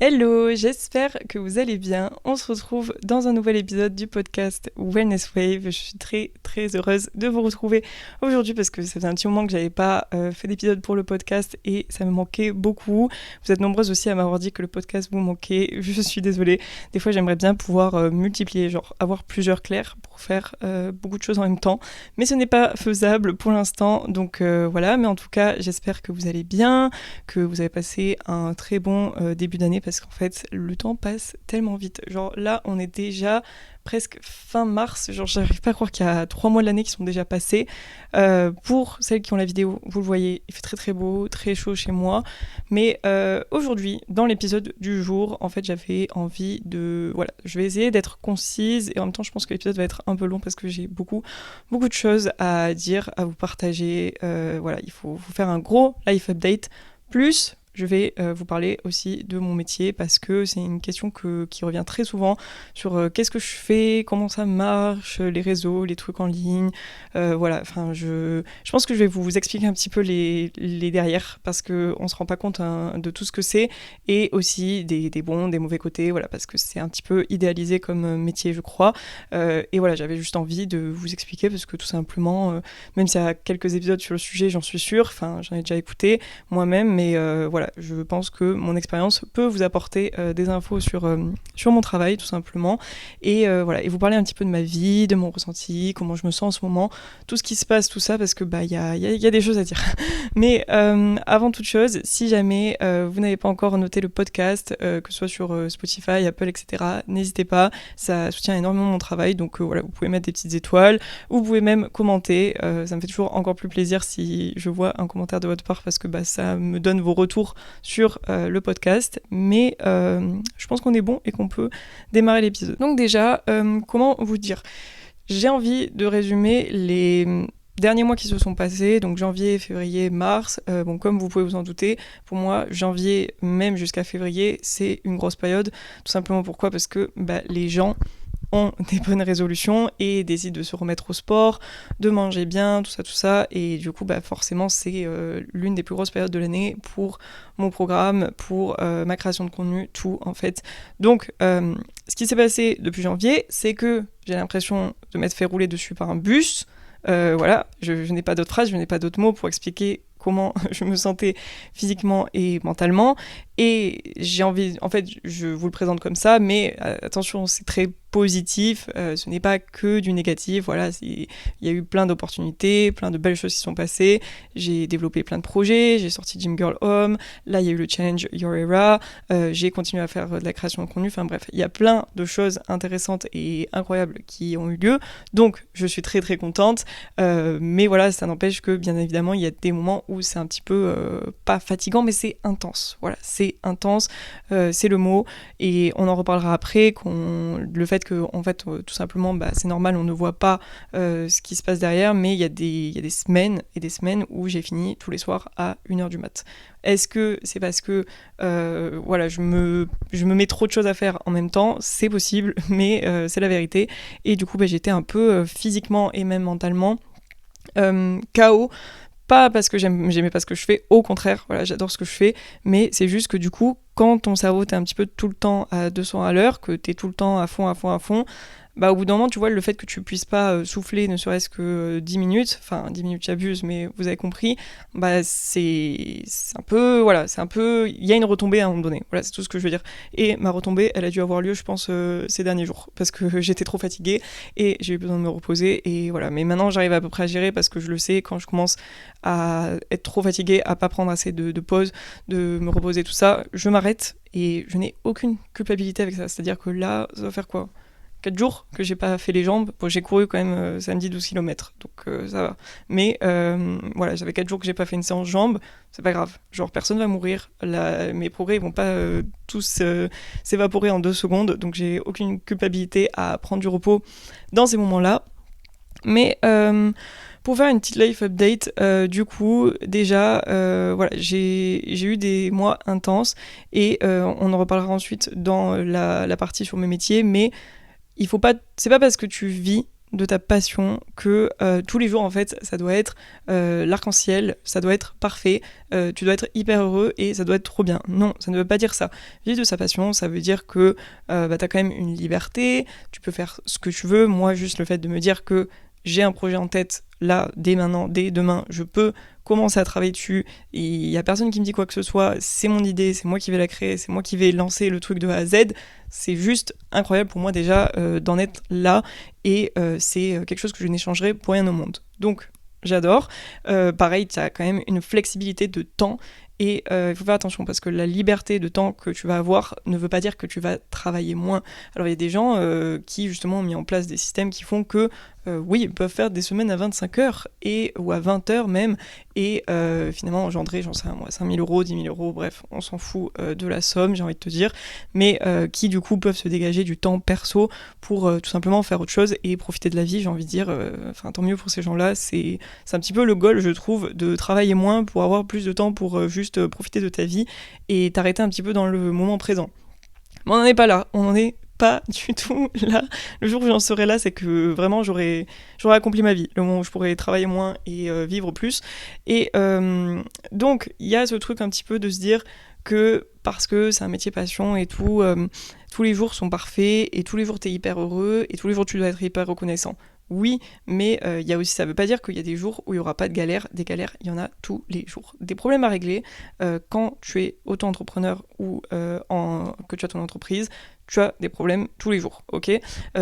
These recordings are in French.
Hello, j'espère que vous allez bien. On se retrouve dans un nouvel épisode du podcast Wellness Wave. Je suis très très heureuse de vous retrouver aujourd'hui parce que ça faisait un petit moment que j'avais pas fait d'épisode pour le podcast et ça me manquait beaucoup. Vous êtes nombreuses aussi à m'avoir dit que le podcast vous manquait. Je suis désolée. Des fois j'aimerais bien pouvoir multiplier, genre avoir plusieurs clairs pour faire beaucoup de choses en même temps. Mais ce n'est pas faisable pour l'instant. Donc voilà, mais en tout cas j'espère que vous allez bien, que vous avez passé un très bon début d'année parce qu'en fait le temps passe tellement vite. Genre là on est déjà presque fin mars, genre j'arrive pas à croire qu'il y a 3 mois de l'année qui sont déjà passés. Pour celles qui ont la vidéo, vous le voyez, il fait très très beau, très chaud chez moi. Mais aujourd'hui, dans l'épisode du jour, en fait j'avais envie de... Voilà, je vais essayer d'être concise et en même temps je pense que l'épisode va être un peu long parce que j'ai beaucoup de choses à dire, à vous partager. Voilà, il faut vous faire un gros life update. Plus, je vais vous parler aussi de mon métier parce que c'est une question qui revient très souvent sur qu'est-ce que je fais, comment ça marche, les réseaux, les trucs en ligne. Voilà, enfin, je pense que je vais vous expliquer un petit peu les derrière parce qu'on ne se rend pas compte de tout ce que c'est et aussi des bons, des mauvais côtés, voilà, parce que c'est un petit peu idéalisé comme métier, je crois. Et voilà, j'avais juste envie de vous expliquer parce que tout simplement, même s'il y a quelques épisodes sur le sujet, j'en suis sûre, enfin, j'en ai déjà écouté moi-même, mais voilà, je pense que mon expérience peut vous apporter des infos sur mon travail, tout simplement, et voilà, et vous parler un petit peu de ma vie, de mon ressenti, comment je me sens en ce moment, tout ce qui se passe, tout ça, parce que bah il y a des choses à dire. Mais avant toute chose, si jamais vous n'avez pas encore noté le podcast, que ce soit sur Spotify, Apple, etc., n'hésitez pas, ça soutient énormément mon travail, donc voilà, vous pouvez mettre des petites étoiles, ou vous pouvez même commenter, ça me fait toujours encore plus plaisir si je vois un commentaire de votre part parce que bah, ça me donne vos retours sur le podcast. Mais je pense qu'on est bon et qu'on peut démarrer l'épisode. Donc déjà, comment vous dire ? J'ai envie de résumer les derniers mois qui se sont passés, donc janvier, février, mars. Bon, comme vous pouvez vous en douter, pour moi, janvier même jusqu'à février, c'est une grosse période. Tout simplement pourquoi ? Parce que bah, les gens ont des bonnes résolutions et décident de se remettre au sport, de manger bien, tout ça, et du coup, bah, forcément, c'est l'une des plus grosses périodes de l'année pour mon programme, pour ma création de contenu, tout, en fait. Donc, ce qui s'est passé depuis janvier, c'est que j'ai l'impression de m'être fait rouler dessus par un bus. Voilà, je n'ai pas d'autres phrases, je n'ai pas d'autres mots pour expliquer comment je me sentais physiquement et mentalement. Et j'ai envie, en fait, je vous le présente comme ça, mais attention, c'est très positif, ce n'est pas que du négatif, voilà, il y a eu plein d'opportunités, plein de belles choses qui sont passées, j'ai développé plein de projets, j'ai sorti Gym Girl Home, là il y a eu le Change Your Era, j'ai continué à faire de la création de contenu, enfin bref, il y a plein de choses intéressantes et incroyables qui ont eu lieu, donc je suis très très contente, mais voilà, ça n'empêche que bien évidemment il y a des moments où c'est un petit peu, pas fatigant, mais c'est intense, voilà, c'est intense, c'est le mot, et on en reparlera après, le fait que en fait tout simplement bah, c'est normal, on ne voit pas ce qui se passe derrière, mais il y a des semaines et des semaines où j'ai fini tous les soirs à 1h du mat. Est-ce que c'est parce que voilà, je me mets trop de choses à faire en même temps? C'est possible, mais c'est la vérité, et du coup bah, j'étais un peu physiquement et même mentalement KO. Pas parce que j'aimais pas ce que je fais, au contraire, voilà, j'adore ce que je fais, mais c'est juste que du coup, quand ton cerveau t'es un petit peu tout le temps à 200 à l'heure, que t'es tout le temps à fond, bah au bout d'un moment, tu vois, le fait que tu puisses pas souffler ne serait-ce que 10 minutes, enfin 10 minutes j'abuse, mais vous avez compris, bah c'est un peu, voilà, c'est un peu, il y a une retombée à un moment donné, voilà, c'est tout ce que je veux dire. Et ma retombée, elle a dû avoir lieu, je pense, ces derniers jours, parce que j'étais trop fatiguée et j'ai eu besoin de me reposer, et voilà, mais maintenant j'arrive à peu près à gérer parce que je le sais, quand je commence à être trop fatiguée, à pas prendre assez de pauses, de me reposer, tout ça, je m'arrête et je n'ai aucune culpabilité avec ça. C'est-à-dire que là, ça va faire quoi ? 4 jours que j'ai pas fait les jambes. Bon, j'ai couru quand même samedi 12 km, donc ça va. Mais voilà, j'avais 4 jours que j'ai pas fait une séance jambes, c'est pas grave. Genre, personne va mourir. Mes progrès ils vont pas tous s'évaporer en 2 secondes, donc j'ai aucune culpabilité à prendre du repos dans ces moments-là. Mais pour faire une petite life update, du coup, déjà, voilà, j'ai eu des mois intenses et on en reparlera ensuite dans la partie sur mes métiers, mais il faut pas, c'est pas parce que tu vis de ta passion que tous les jours en fait ça doit être l'arc-en-ciel, ça doit être parfait, tu dois être hyper heureux et ça doit être trop bien. Non, ça ne veut pas dire ça. Vivre de sa passion, ça veut dire que t'as quand même une liberté, tu peux faire ce que tu veux. Moi, juste le fait de me dire que j'ai un projet en tête, là, dès maintenant, dès demain, je peux commencer à travailler dessus, et il n'y a personne qui me dit quoi que ce soit, c'est mon idée, c'est moi qui vais la créer, c'est moi qui vais lancer le truc de A à Z, c'est juste incroyable pour moi déjà d'en être là, et c'est quelque chose que je n'échangerai pour rien au monde. Donc, j'adore. Pareil, tu as quand même une flexibilité de temps, et il faut faire attention parce que la liberté de temps que tu vas avoir ne veut pas dire que tu vas travailler moins. Alors il y a des gens qui justement ont mis en place des systèmes qui font que oui, ils peuvent faire des semaines à 25 heures ou à 20 heures même, et finalement engendrer, j'en sais rien moi, 5 000 euros, 10 000 euros, bref, on s'en fout de la somme, j'ai envie de te dire, mais qui du coup peuvent se dégager du temps perso pour tout simplement faire autre chose et profiter de la vie, j'ai envie de dire, tant mieux pour ces gens-là, c'est un petit peu le goal, je trouve, de travailler moins pour avoir plus de temps pour juste profiter de ta vie et t'arrêter un petit peu dans le moment présent. Mais on n'en est pas là, on n'en est pas du tout là. Le jour où j'en serai là, c'est que vraiment j'aurai accompli ma vie, le moment où je pourrai travailler moins et vivre plus. Et donc il y a ce truc un petit peu de se dire que parce que c'est un métier passion et tout, tous les jours sont parfaits et tous les jours t'es hyper heureux et tous les jours tu dois être hyper reconnaissant. Oui, mais il y a aussi, ça veut pas dire qu'il y a des jours où il y aura pas de galères. Des galères, il y en a tous les jours. Des problèmes à régler quand tu es auto-entrepreneur ou que tu as ton entreprise, tu as des problèmes tous les jours, ok.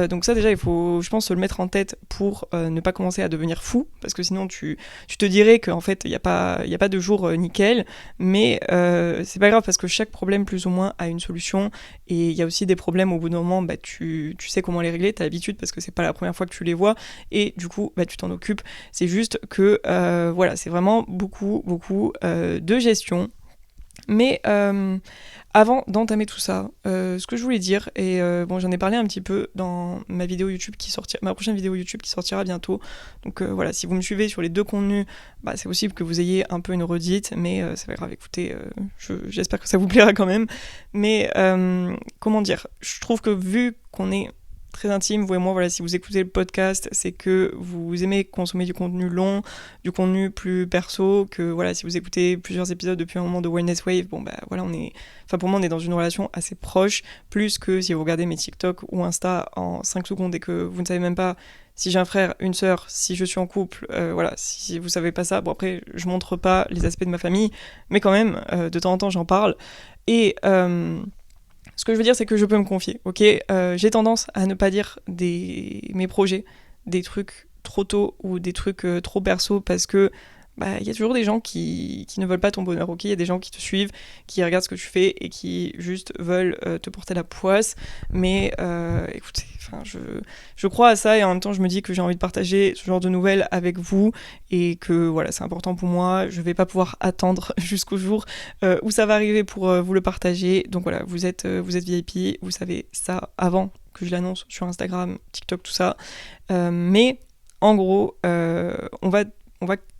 Donc ça déjà, il faut, je pense, se le mettre en tête pour ne pas commencer à devenir fou, parce que sinon tu te dirais qu'en fait, il n'y a pas de jour nickel, mais c'est pas grave, parce que chaque problème, plus ou moins, a une solution, et il y a aussi des problèmes, au bout d'un moment, tu sais comment les régler, t'as l'habitude, parce que c'est pas la première fois que tu les vois, et du coup, tu t'en occupes. C'est juste que, voilà, c'est vraiment beaucoup de gestion. Mais avant d'entamer tout ça, ce que je voulais dire, et bon, j'en ai parlé un petit peu dans ma vidéo YouTube ma prochaine vidéo YouTube qui sortira bientôt. Donc voilà, si vous me suivez sur les deux contenus, c'est possible que vous ayez un peu une redite, mais c'est pas grave, écoutez, j'espère que ça vous plaira quand même. Mais comment dire, je trouve que vu qu'on est très intime, vous et moi, voilà, si vous écoutez le podcast, c'est que vous aimez consommer du contenu long, du contenu plus perso, que voilà, si vous écoutez plusieurs épisodes depuis un moment de Wellness Wave, voilà, pour moi, on est dans une relation assez proche, plus que si vous regardez mes TikTok ou Insta en 5 secondes et que vous ne savez même pas si j'ai un frère, une sœur, si je suis en couple, voilà, si vous savez pas ça, bon après, je montre pas les aspects de ma famille, mais quand même, de temps en temps, j'en parle, et ce que je veux dire, c'est que je peux me confier, ok. J'ai tendance à ne pas dire mes projets, des trucs trop tôt ou des trucs trop perso, parce que y a toujours des gens qui ne veulent pas ton bonheur, ok. Il y a des gens qui te suivent, qui regardent ce que tu fais et qui juste veulent te porter la poisse. Mais écoutez, je crois à ça, et en même temps je me dis que j'ai envie de partager ce genre de nouvelles avec vous et que voilà, c'est important pour moi. Je vais pas pouvoir attendre jusqu'au jour où ça va arriver pour vous le partager. Donc voilà, vous êtes VIP, vous savez ça avant que je l'annonce sur Instagram, TikTok, tout ça. Mais en gros, on va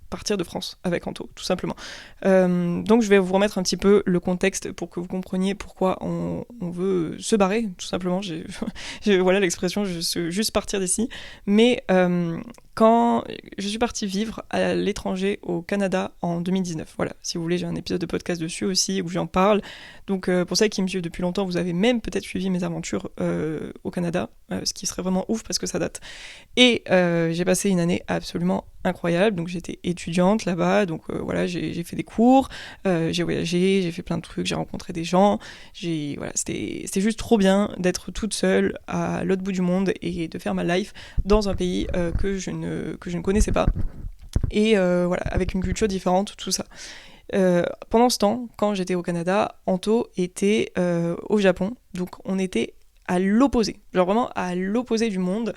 partir de France avec Anto, tout simplement. Donc je vais vous remettre un petit peu le contexte pour que vous compreniez pourquoi on veut se barrer, tout simplement. Voilà l'expression, je veux juste partir d'ici. Mais quand je suis partie vivre à l'étranger au Canada en 2019, voilà, si vous voulez, j'ai un épisode de podcast dessus aussi où j'en parle. Donc pour ceux qui me suivent depuis longtemps, vous avez même peut-être suivi mes aventures au Canada, ce qui serait vraiment ouf parce que ça date. Et j'ai passé une année absolument incroyable, donc j'étais étudiante là-bas, donc voilà, j'ai fait des cours, j'ai voyagé, j'ai fait plein de trucs, j'ai rencontré des gens, voilà, c'était juste trop bien d'être toute seule à l'autre bout du monde et de faire ma life dans un pays que je ne connaissais pas, et voilà, avec une culture différente, tout ça. Pendant ce temps, quand j'étais au Canada, Anto était au Japon, donc on était à l'opposé, genre vraiment à l'opposé du monde,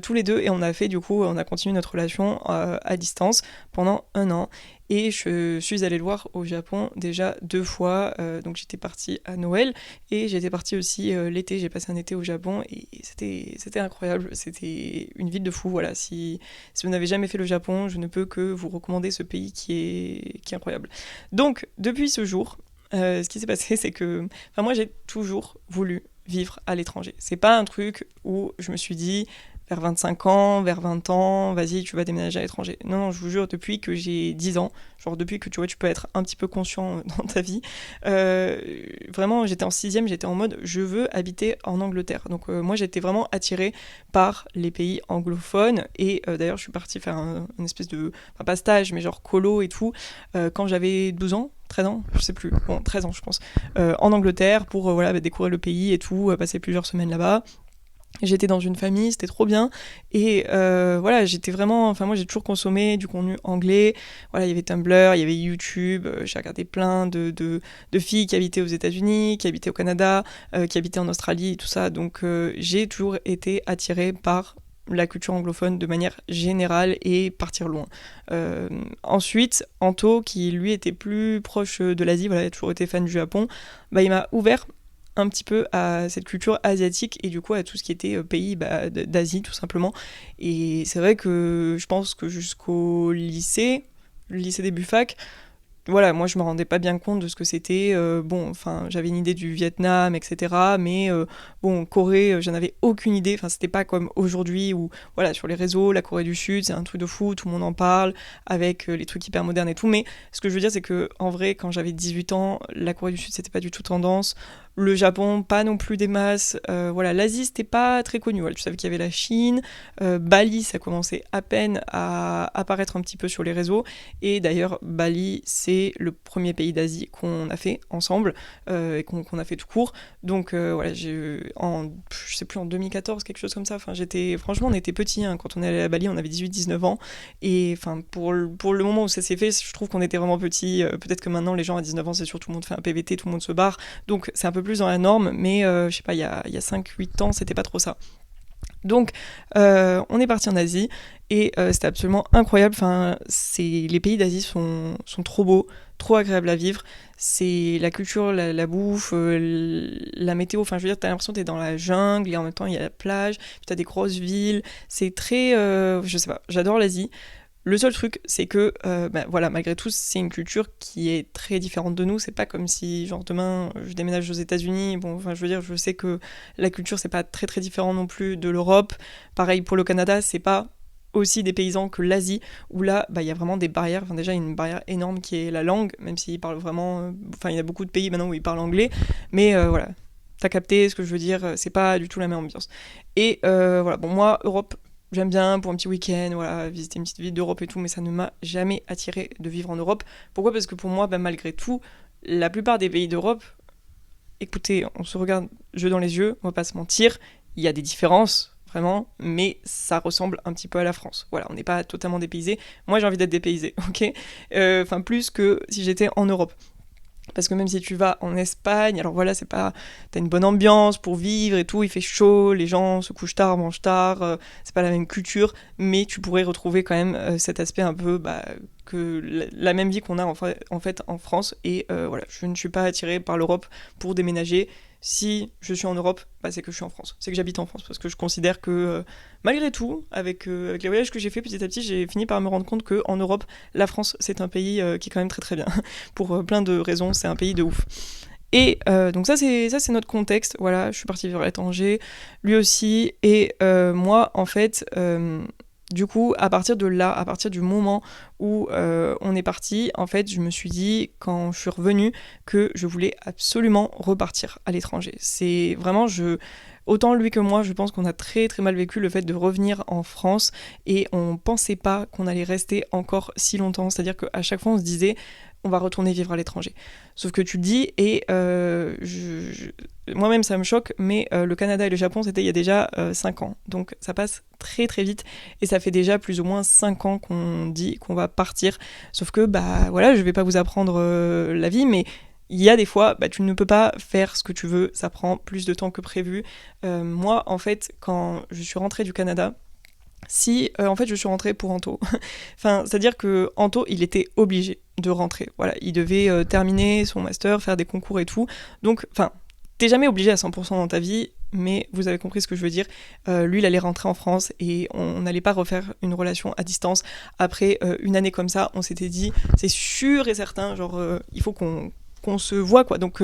tous les deux, et on a continué notre relation à distance pendant 1 an, et je suis allée le voir au Japon déjà 2 fois, donc j'étais partie à Noël, et j'étais partie aussi l'été, j'ai passé un été au Japon, et c'était incroyable, c'était une ville de fou, voilà, si vous n'avez jamais fait le Japon, je ne peux que vous recommander ce pays qui est incroyable. Donc, depuis ce jour, ce qui s'est passé, c'est que, moi j'ai toujours voulu vivre à l'étranger. C'est pas un truc où je me suis dit vers 25 ans, vers 20 ans, vas-y, tu vas déménager à l'étranger. Non, non, je vous jure, depuis que j'ai 10 ans, genre depuis que tu vois, tu peux être un petit peu conscient dans ta vie, vraiment, j'étais en 6e, j'étais en mode, je veux habiter en Angleterre. Donc moi, j'étais vraiment attirée par les pays anglophones, et d'ailleurs, je suis partie faire une espèce de, enfin pas stage, mais genre colo et tout, quand j'avais 12 ans, 13 ans, je sais plus, bon, 13 ans je pense, en Angleterre pour voilà, découvrir le pays et tout, passer plusieurs semaines là-bas. J'étais dans une famille, c'était trop bien. Et voilà, j'étais vraiment. Enfin, moi, j'ai toujours consommé du contenu anglais. Voilà, il y avait Tumblr, il y avait YouTube. J'ai regardé plein de filles qui habitaient aux États-Unis, qui habitaient au Canada, qui habitaient en Australie et tout ça. Donc, j'ai toujours été attirée par la culture anglophone de manière générale et partir loin. Ensuite, Anto, qui lui était plus proche de l'Asie, voilà, il a toujours été fan du Japon, bah, il m'a ouvert un petit peu à cette culture asiatique et du coup à tout ce qui était pays d'Asie tout simplement. Et c'est vrai que je pense que jusqu'au lycée, le lycée début fac, voilà, moi je me rendais pas bien compte de ce que c'était. Bon, enfin, j'avais une idée du Vietnam, etc. Mais bon, Corée, j'en avais aucune idée. Enfin, c'était pas comme aujourd'hui où, voilà, sur les réseaux, la Corée du Sud, c'est un truc de fou, tout le monde en parle, avec les trucs hyper modernes et tout. Mais ce que je veux dire, c'est que en vrai, quand j'avais 18 ans, la Corée du Sud, c'était pas du tout tendance. Le Japon, pas non plus des masses. Voilà, l'Asie, c'était pas très connu. Voilà, tu savais qu'il y avait la Chine. Bali, ça commençait à peine à apparaître un petit peu sur les réseaux. Et d'ailleurs, Bali, c'est le premier pays d'Asie qu'on a fait ensemble et qu'on a fait tout court. Donc voilà, je sais plus, en 2014, quelque chose comme ça. Enfin, franchement, on était petits hein, quand on est allé à Bali, on avait 18-19 ans. Et enfin, pour le moment où ça s'est fait, je trouve qu'on était vraiment petits. Peut-être que maintenant, les gens à 19 ans, c'est sûr, tout le monde fait un PVT, tout le monde se barre. Donc c'est un peu plus dans la norme, mais je sais pas, il y a 5-8 ans, c'était pas trop ça. Donc, on est parti en Asie et c'était absolument incroyable. Enfin, les pays d'Asie sont trop beaux, trop agréables à vivre. C'est la culture, la bouffe, la météo. Enfin, je veux dire, t'as l'impression que t'es dans la jungle et en même temps il y a la plage. Puis t'as des grosses villes. C'est très, je sais pas. J'adore l'Asie. Le seul truc, c'est que, voilà, malgré tout, c'est une culture qui est très différente de nous. C'est pas comme si, genre, demain, je déménage aux États-Unis. Bon, enfin, je veux dire, je sais que la culture, c'est pas très très différent non plus de l'Europe. Pareil pour le Canada, c'est pas aussi des paysans que l'Asie, où là, il y a vraiment des barrières. Enfin, déjà, il y a une barrière énorme qui est la langue, même s'ils parlent vraiment. Enfin, il y a beaucoup de pays maintenant où ils parlent anglais. Mais voilà, t'as capté ce que je veux dire, c'est pas du tout la même ambiance. Et voilà, bon, moi, Europe, j'aime bien pour un petit week-end, voilà, visiter une petite ville d'Europe et tout, mais ça ne m'a jamais attiré de vivre en Europe. Pourquoi ? Parce que pour moi, malgré tout, la plupart des pays d'Europe, écoutez, on se regarde jeu dans les yeux, on va pas se mentir, il y a des différences, vraiment, mais ça ressemble un petit peu à la France. Voilà, on n'est pas totalement dépaysé. Moi, j'ai envie d'être dépaysé, ok ? Enfin, plus que si j'étais en Europe. Parce que même si tu vas en Espagne, alors voilà, t'as une bonne ambiance pour vivre et tout, il fait chaud, les gens se couchent tard, mangent tard, c'est pas la même culture, mais tu pourrais retrouver quand même cet aspect un peu que la même vie qu'on a en fait en France. Et voilà, je ne suis pas attirée par l'Europe pour déménager. Si je suis en Europe, c'est que je suis en France, c'est que j'habite en France, parce que je considère que malgré tout, avec les voyages que j'ai fait petit à petit, j'ai fini par me rendre compte qu'en Europe, la France, c'est un pays qui est quand même très très bien. Pour plein de raisons, c'est un pays de ouf. Et donc ça c'est notre contexte. Voilà, je suis partie vivre à l'étranger, lui aussi. Et moi, en fait, du coup, à partir de là, à partir du moment où on est parti, en fait, je me suis dit, quand je suis revenue, que je voulais absolument repartir à l'étranger. C'est vraiment, autant lui que moi, je pense qu'on a très très mal vécu le fait de revenir en France et on pensait pas qu'on allait rester encore si longtemps. C'est-à-dire qu'à chaque fois, on se disait, on va retourner vivre à l'étranger. Sauf que tu le dis, et moi-même ça me choque, mais le Canada et le Japon, c'était il y a déjà 5 ans. Donc ça passe très très vite, et ça fait déjà plus ou moins 5 ans qu'on dit qu'on va partir. Sauf que, voilà, je vais pas vous apprendre la vie, mais il y a des fois, tu ne peux pas faire ce que tu veux, ça prend plus de temps que prévu. Moi, en fait, quand je suis rentrée du Canada, en fait je suis rentrée pour Anto. Enfin, c'est-à-dire que Anto, il était obligé de rentrer. Voilà, il devait terminer son master, faire des concours et tout. Donc, enfin, t'es jamais obligé à 100% dans ta vie, mais vous avez compris ce que je veux dire. Lui, il allait rentrer en France et on n'allait pas refaire une relation à distance. Après une année comme ça, on s'était dit, c'est sûr et certain, genre, il faut qu'on qu'on se voit, quoi. Donc,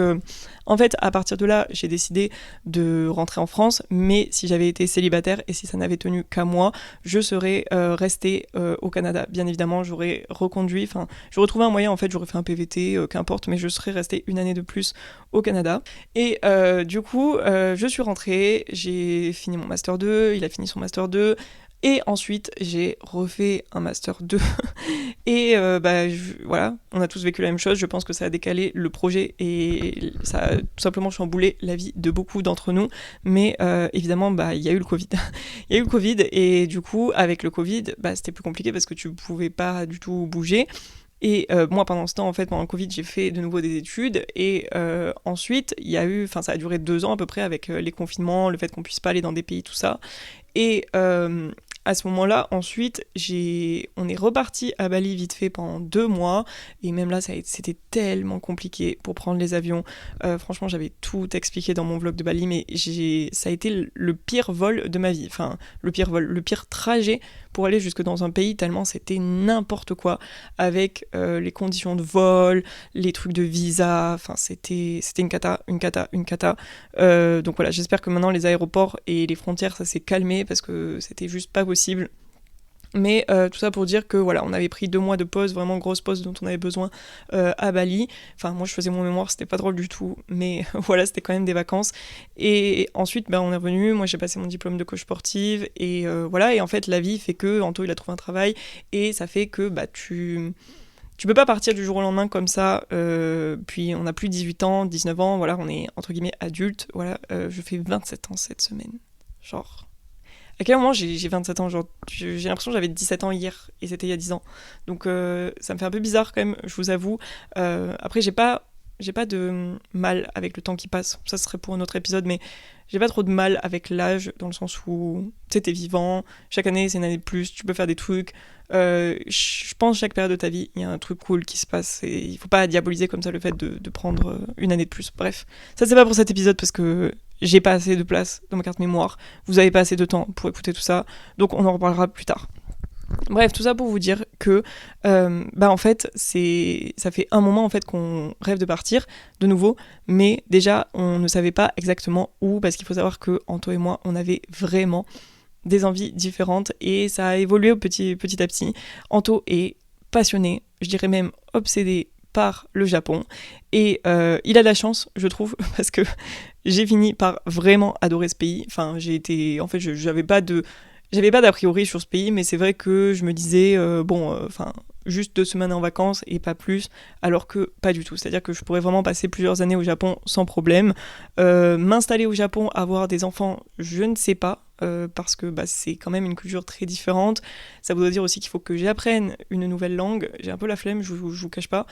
en fait, à partir de là, j'ai décidé de rentrer en France, mais si j'avais été célibataire et si ça n'avait tenu qu'à moi, je serais restée au Canada. Bien évidemment, j'aurais reconduit, enfin, j'aurais trouvé un moyen, en fait, j'aurais fait un PVT, qu'importe, mais je serais restée une année de plus au Canada. Et du coup, je suis rentrée, j'ai fini mon Master 2, il a fini son Master 2, et ensuite, j'ai refait un Master 2. Et voilà, on a tous vécu la même chose. Je pense que ça a décalé le projet et ça a tout simplement chamboulé la vie de beaucoup d'entre nous. Mais évidemment, il y a eu le Covid. Il y a eu le Covid et du coup, avec le Covid, c'était plus compliqué parce que tu pouvais pas du tout bouger. Et moi, pendant ce temps, en fait, pendant le Covid, j'ai fait de nouveau des études. Et ensuite, il y a eu, ça a duré 2 ans à peu près avec les confinements, le fait qu'on puisse pas aller dans des pays, tout ça. Et à ce moment-là, ensuite, on est reparti à Bali vite fait pendant 2 mois. Et même là, c'était tellement compliqué pour prendre les avions. Franchement, j'avais tout expliqué dans mon vlog de Bali, mais ça a été le pire vol de ma vie. Enfin, le pire trajet pour aller jusque dans un pays, tellement c'était n'importe quoi. Avec les conditions de vol, les trucs de visa. Enfin, c'était une cata. Donc voilà, j'espère que maintenant les aéroports et les frontières, ça s'est calmé parce que c'était juste pas possible. Mais tout ça pour dire que voilà, on avait pris 2 mois de pause, vraiment grosse pause dont on avait besoin à Bali. Enfin, moi je faisais mon mémoire, c'était pas drôle du tout, mais voilà, c'était quand même des vacances. Et ensuite, on est revenu, moi j'ai passé mon diplôme de coach sportive, et voilà, et en fait la vie fait que Anto il a trouvé un travail, et ça fait que tu peux pas partir du jour au lendemain comme ça, puis on a plus 18 ans, 19 ans, voilà, on est entre guillemets adulte, voilà, je fais 27 ans cette semaine, genre... À quel moment j'ai 27 ans, genre, j'ai l'impression que j'avais 17 ans hier, et c'était il y a 10 ans. Donc ça me fait un peu bizarre quand même, je vous avoue. Après, j'ai pas de mal avec le temps qui passe, ça serait pour un autre épisode, mais j'ai pas trop de mal avec l'âge, dans le sens où, tu sais, t'es vivant, chaque année c'est une année de plus, tu peux faire des trucs. Je pense chaque période de ta vie, il y a un truc cool qui se passe, et il faut pas diaboliser comme ça le fait de prendre une année de plus. Bref, ça c'est pas pour cet épisode, parce que j'ai pas assez de place dans ma carte mémoire, vous avez pas assez de temps pour écouter tout ça, donc on en reparlera plus tard. Bref, tout ça pour vous dire que, en fait, ça fait un moment en fait qu'on rêve de partir de nouveau, mais déjà on ne savait pas exactement où, parce qu'il faut savoir que Anto et moi, on avait vraiment des envies différentes et ça a évolué petit à petit. Anto est passionné, je dirais même obsédé par le Japon, et il a de la chance, je trouve, parce que j'ai fini par vraiment adorer ce pays. Enfin, j'avais pas d'a priori sur ce pays, mais c'est vrai que je me disais, juste 2 semaines en vacances et pas plus, alors que pas du tout. C'est-à-dire que je pourrais vraiment passer plusieurs années au Japon sans problème. M'installer au Japon, avoir des enfants, je ne sais pas, parce que c'est quand même une culture très différente. Ça voudrait dire aussi qu'il faut que j'apprenne une nouvelle langue. J'ai un peu la flemme, je vous cache pas,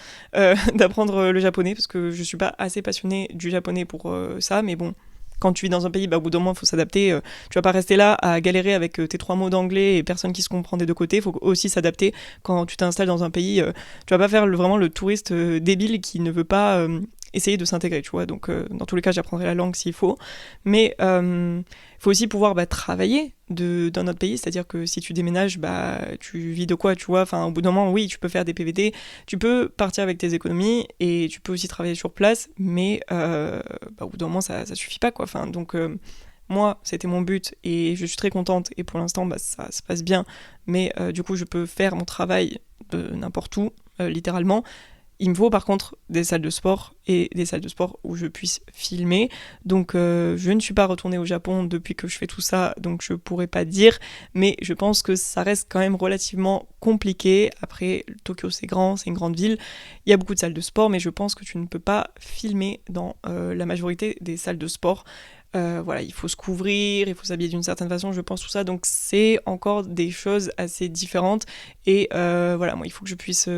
d'apprendre le japonais, parce que je suis pas assez passionnée du japonais pour ça, mais bon... Quand tu vis dans un pays, au bout d'un moment, il faut s'adapter. Tu vas pas rester là à galérer avec tes 3 mots d'anglais et personne qui se comprend des 2 côtés. Il faut aussi s'adapter quand tu t'installes dans un pays. Tu vas pas faire vraiment le touriste débile qui ne veut pas essayer de s'intégrer, tu vois. Donc, dans tous les cas, j'apprendrai la langue s'il faut. Mais il faut aussi pouvoir travailler dans notre pays. C'est-à-dire que si tu déménages, tu vis de quoi, tu vois. Enfin, au bout d'un moment, oui, tu peux faire des PVT, tu peux partir avec tes économies et tu peux aussi travailler sur place. Mais au bout d'un moment, ça suffit pas, quoi. Enfin, donc... moi, c'était mon but et je suis très contente et pour l'instant, ça se passe bien. Mais du coup, je peux faire mon travail de n'importe où, littéralement. Il me faut par contre des salles de sport et des salles de sport où je puisse filmer. Donc je ne suis pas retournée au Japon depuis que je fais tout ça, donc je pourrais pas dire. Mais je pense que ça reste quand même relativement compliqué. Après, Tokyo c'est grand, c'est une grande ville. Il y a beaucoup de salles de sport, mais je pense que tu ne peux pas filmer dans la majorité des salles de sport. Voilà, il faut se couvrir, il faut s'habiller d'une certaine façon, je pense, tout ça. Donc c'est encore des choses assez différentes. Et voilà, moi, il faut que je puisse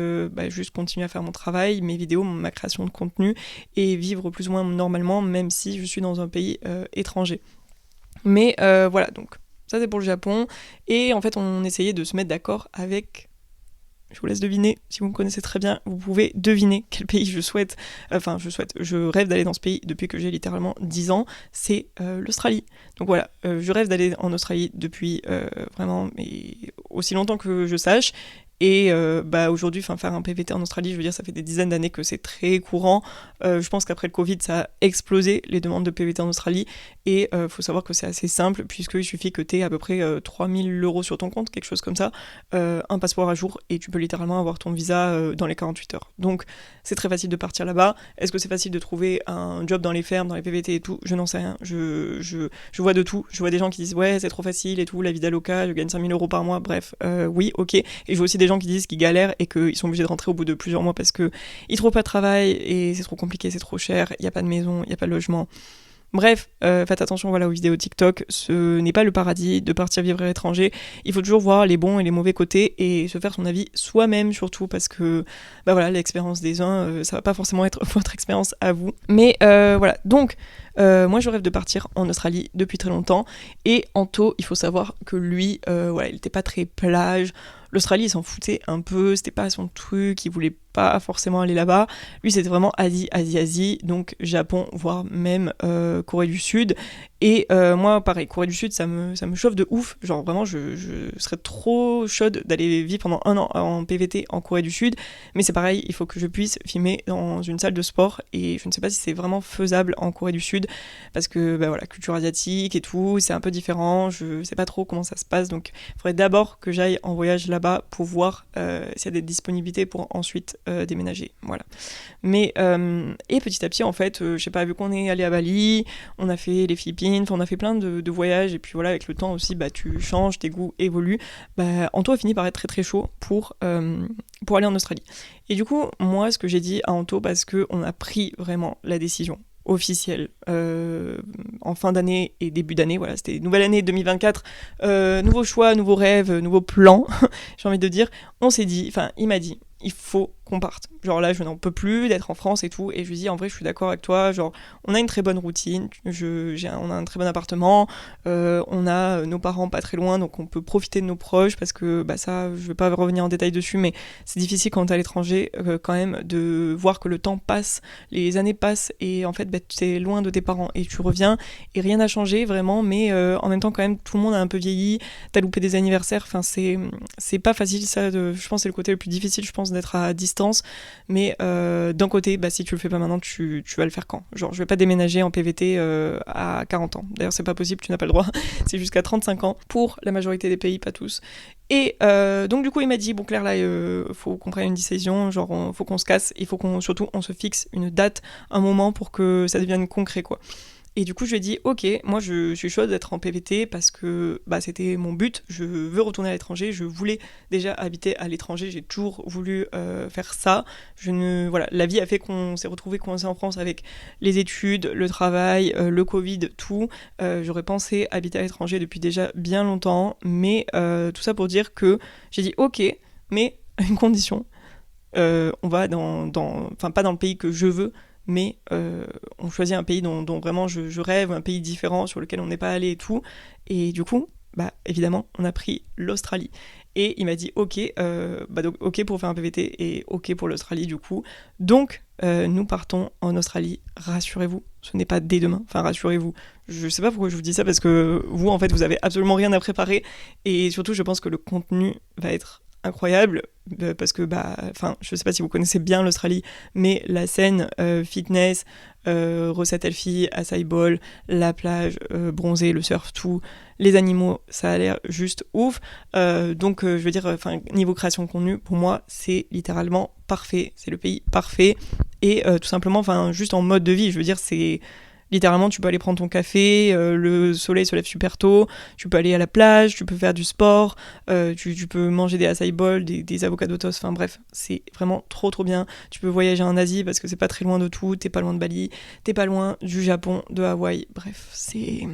juste continuer à faire mon travail, mes vidéos, ma création de contenu, et vivre plus ou moins normalement, même si je suis dans un pays étranger. Mais voilà, donc ça c'est pour le Japon. Et en fait, on essayait de se mettre d'accord avec... Je vous laisse deviner, si vous me connaissez très bien, vous pouvez deviner quel pays je rêve d'aller dans ce pays depuis que j'ai littéralement 10 ans, c'est l'Australie. Donc voilà, je rêve d'aller en Australie depuis vraiment aussi longtemps que je sache, Et aujourd'hui, faire un PVT en Australie, je veux dire, ça fait des dizaines d'années que c'est très courant. Je pense qu'après le Covid, ça a explosé les demandes de PVT en Australie. Et faut savoir que c'est assez simple, puisqu'il suffit que tu aies à peu près 3 000 € sur ton compte, quelque chose comme ça, un passeport à jour, et tu peux littéralement avoir ton visa dans les 48 heures. Donc c'est très facile de partir là-bas. Est-ce que c'est facile de trouver un job dans les fermes, dans les PVT et tout? Je n'en sais rien. Je vois de tout. Je vois des gens qui disent ouais, c'est trop facile et tout, la vie d'aloca, je gagne 5 000 € par mois. Bref, oui, ok. Et je vois aussi des gens qui disent qu'ils galèrent et qu'ils sont obligés de rentrer au bout de plusieurs mois parce qu'ils trouvent pas de travail et c'est trop compliqué, c'est trop cher, il n'y a pas de maison, il n'y a pas de logement. Bref, faites attention aux vidéos TikTok, ce n'est pas le paradis de partir vivre à l'étranger. Il faut toujours voir les bons et les mauvais côtés et se faire son avis soi-même surtout parce que l'expérience des uns, ça va pas forcément être votre expérience à vous. Mais donc moi je rêve de partir en Australie depuis très longtemps et Anto, il faut savoir que lui, il était pas très plage. L'Australie, il s'en foutait un peu, c'était pas son truc, il voulait pas forcément aller là-bas. Lui, c'était vraiment Asie, donc Japon, voire même Corée du Sud. Et moi, pareil, Corée du Sud, ça me chauffe de ouf. Genre, vraiment, je serais trop chaude d'aller vivre pendant 1 an en PVT en Corée du Sud. Mais c'est pareil, il faut que je puisse filmer dans une salle de sport. Et je ne sais pas si c'est vraiment faisable en Corée du Sud. Parce que, culture asiatique et tout, c'est un peu différent. Je sais pas trop comment ça se passe. Donc, il faudrait d'abord que j'aille en voyage là-bas pour voir s'il y a des disponibilités pour ensuite déménager. Voilà. Mais, et petit à petit, en fait, je sais pas, vu qu'on est allé à Bali, on a fait les Philippines, on a fait plein de voyages, et puis voilà, avec le temps aussi, tu changes, tes goûts évoluent. Anto a fini par être très très chaud pour aller en Australie. Et du coup, moi, ce que j'ai dit à Anto, parce qu'on a pris vraiment la décision officielle en fin d'année et début d'année, voilà, c'était nouvelle année 2024, nouveau choix, nouveau rêve, nouveau plan, j'ai envie de dire, on s'est dit, il m'a dit, il faut qu'on parte. Genre là, je n'en peux plus d'être en France et tout. Et je lui dis, en vrai, je suis d'accord avec toi. Genre, on a une très bonne routine. On a un très bon appartement. On a nos parents pas très loin, donc on peut profiter de nos proches parce que ça, je vais pas revenir en détail dessus, mais c'est difficile quand t'es à l'étranger quand même de voir que le temps passe, les années passent et en fait, t'es loin de tes parents et tu reviens et rien n'a changé vraiment. Mais en même temps, quand même, tout le monde a un peu vieilli. T'as loupé des anniversaires. C'est pas facile ça. Je pense que c'est le côté le plus difficile, je pense, d'être à distance, mais d'un côté, si tu le fais pas maintenant, tu vas le faire quand? Genre, je vais pas déménager en PVT à 40 ans. D'ailleurs, c'est pas possible, tu n'as pas le droit. C'est jusqu'à 35 ans pour la majorité des pays, pas tous. Et donc du coup, il m'a dit, bon Claire, là, faut qu'on prenne une décision, genre, faut qu'on se casse, il faut surtout on se fixe une date, un moment pour que ça devienne concret, quoi. Et du coup, je lui ai dit, ok, moi je suis chaude d'être en PVT parce que c'était mon but, je veux retourner à l'étranger, je voulais déjà habiter à l'étranger, j'ai toujours voulu faire ça. La vie a fait qu'on s'est retrouvés coincés en France avec les études, le travail, le Covid, tout. J'aurais pensé habiter à l'étranger depuis déjà bien longtemps, mais tout ça pour dire que j'ai dit, ok, mais à une condition, on va pas dans le pays que je veux, mais on choisit un pays dont vraiment je rêve, un pays différent sur lequel on n'est pas allé et tout. Et du coup, évidemment, on a pris l'Australie. Et il m'a dit ok, donc ok pour faire un PVT et ok pour l'Australie du coup. Donc nous partons en Australie, rassurez-vous, ce n'est pas dès demain, rassurez-vous. Je sais pas pourquoi je vous dis ça parce que vous en fait vous avez absolument rien à préparer et surtout je pense que le contenu va être incroyable parce que je sais pas si vous connaissez bien l'Australie, mais la scène fitness, recettes healthy, acai bowl, la plage, bronzer, le surf, tout, les animaux, ça a l'air juste ouf. Donc je veux dire, niveau création de contenu, pour moi c'est littéralement parfait, c'est le pays parfait et tout simplement, juste en mode de vie, je veux dire c'est littéralement, tu peux aller prendre ton café, le soleil se lève super tôt, tu peux aller à la plage, tu peux faire du sport, tu peux manger des acai bowls, des avocados toast, bref, c'est vraiment trop trop bien. Tu peux voyager en Asie parce que c'est pas très loin de tout, t'es pas loin de Bali, t'es pas loin du Japon, de Hawaï, bref, c'est...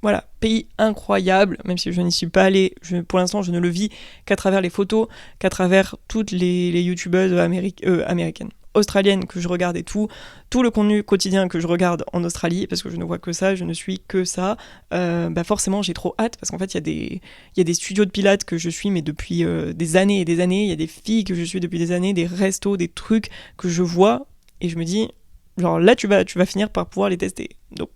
Voilà, pays incroyable, même si je n'y suis pas allée, pour l'instant je ne le vis qu'à travers les photos, qu'à travers toutes les youtubeuses américaines, australiennes que je regarde et tout le contenu quotidien que je regarde en Australie, parce que je ne vois que ça, je ne suis que ça, forcément j'ai trop hâte, parce qu'en fait il y a des studios de pilates que je suis mais depuis des années et des années, il y a des filles que je suis depuis des années, des restos, des trucs que je vois, et je me dis, genre là tu vas finir par pouvoir les tester, donc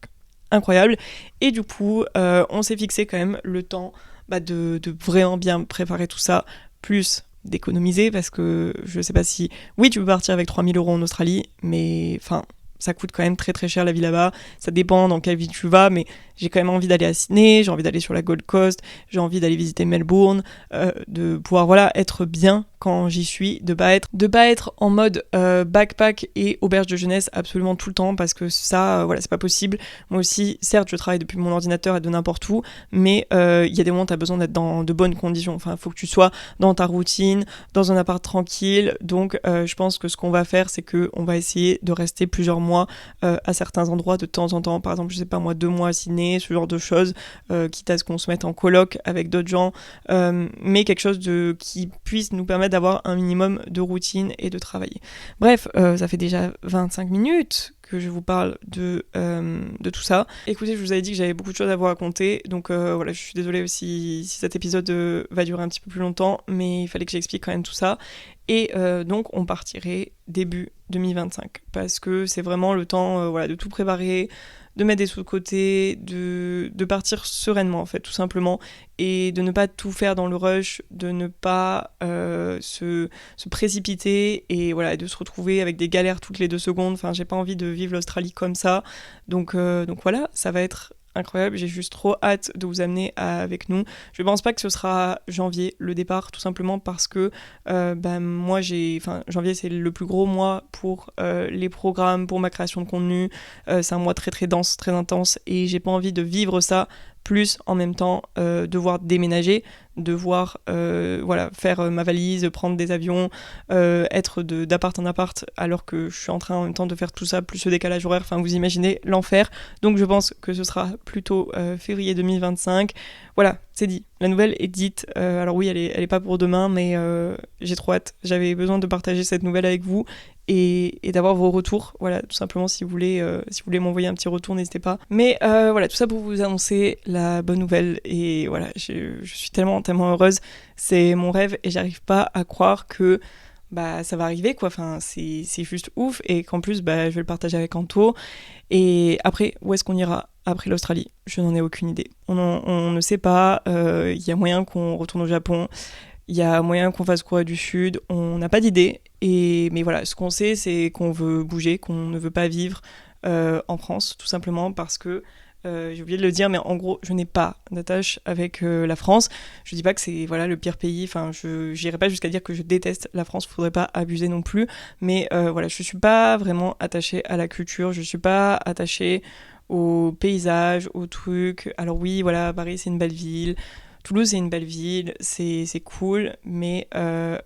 incroyable. Et du coup, on s'est fixé quand même le temps de vraiment bien préparer tout ça, plus d'économiser parce que je sais pas si... Oui, tu peux partir avec 3 000 € en Australie, mais enfin, ça coûte quand même très très cher la vie là-bas. Ça dépend dans quelle ville tu vas, mais j'ai quand même envie d'aller à Sydney, j'ai envie d'aller sur la Gold Coast, j'ai envie d'aller visiter Melbourne, de pouvoir voilà être bien quand j'y suis, de pas être en mode backpack et auberge de jeunesse absolument tout le temps parce que ça voilà c'est pas possible. Moi aussi certes je travaille depuis mon ordinateur et de n'importe où, mais il y a des moments où t'as besoin d'être dans de bonnes conditions. Enfin faut que tu sois dans ta routine, dans un appart tranquille. Donc je pense que ce qu'on va faire c'est que on va essayer de rester plusieurs mois à certains endroits de temps en temps. Par exemple je sais pas moi 2 mois à Sydney, ce genre de choses, quitte à ce qu'on se mette en coloc avec d'autres gens, mais quelque chose qui puisse nous permettre d'avoir un minimum de routine et de travailler. Bref, ça fait déjà 25 minutes que je vous parle de tout ça. Écoutez, je vous avais dit que j'avais beaucoup de choses à vous raconter, donc voilà, je suis désolée aussi si cet épisode va durer un petit peu plus longtemps, mais il fallait que j'explique quand même tout ça. Et donc on partirait début 2025, parce que c'est vraiment le temps voilà, de tout préparer, de mettre des sous de côté, de partir sereinement en fait, tout simplement, et de ne pas tout faire dans le rush, de ne pas se précipiter et voilà, de se retrouver avec des galères toutes les 2 secondes. Enfin, j'ai pas envie de vivre l'Australie comme ça. Donc voilà, ça va être incroyable, j'ai juste trop hâte de vous amener avec nous. Je pense pas que ce sera janvier le départ, tout simplement parce que moi janvier c'est le plus gros mois pour les programmes, pour ma création de contenu. C'est un mois très très dense, très intense, et j'ai pas envie de vivre ça plus en même temps devoir déménager, devoir faire ma valise, prendre des avions, être d'appart en appart alors que je suis en train en même temps de faire tout ça plus ce décalage horaire, enfin vous imaginez l'enfer. Donc je pense que ce sera plutôt février 2025. Voilà, c'est dit, la nouvelle est dite. Alors oui, elle est pas pour demain, mais j'ai trop hâte. J'avais besoin de partager cette nouvelle avec vous et d'avoir vos retours. Voilà, tout simplement, si vous voulez m'envoyer un petit retour, n'hésitez pas. Mais voilà, tout ça pour vous annoncer la bonne nouvelle. Et voilà, je suis tellement, tellement heureuse. C'est mon rêve et j'arrive pas à croire que ça va arriver, quoi. Enfin, c'est juste ouf. Et qu'en plus, je vais le partager avec Anto. Et après, où est-ce qu'on ira après l'Australie? Je n'en ai aucune idée. On ne sait pas. Il y a moyen qu'on retourne au Japon. Il y a moyen qu'on fasse Corée du Sud. On n'a pas d'idée. Mais voilà, ce qu'on sait, c'est qu'on veut bouger, qu'on ne veut pas vivre en France, tout simplement parce que j'ai oublié de le dire, mais en gros, je n'ai pas d'attache avec la France. Je dis pas que c'est voilà le pire pays. Enfin, je n'irai pas jusqu'à dire que je déteste la France. Faudrait pas abuser non plus. Mais voilà, je suis pas vraiment attachée à la culture. Je suis pas attachée aux paysages, aux trucs. Alors oui, voilà, Paris c'est une belle ville. Toulouse c'est une belle ville, c'est cool, mais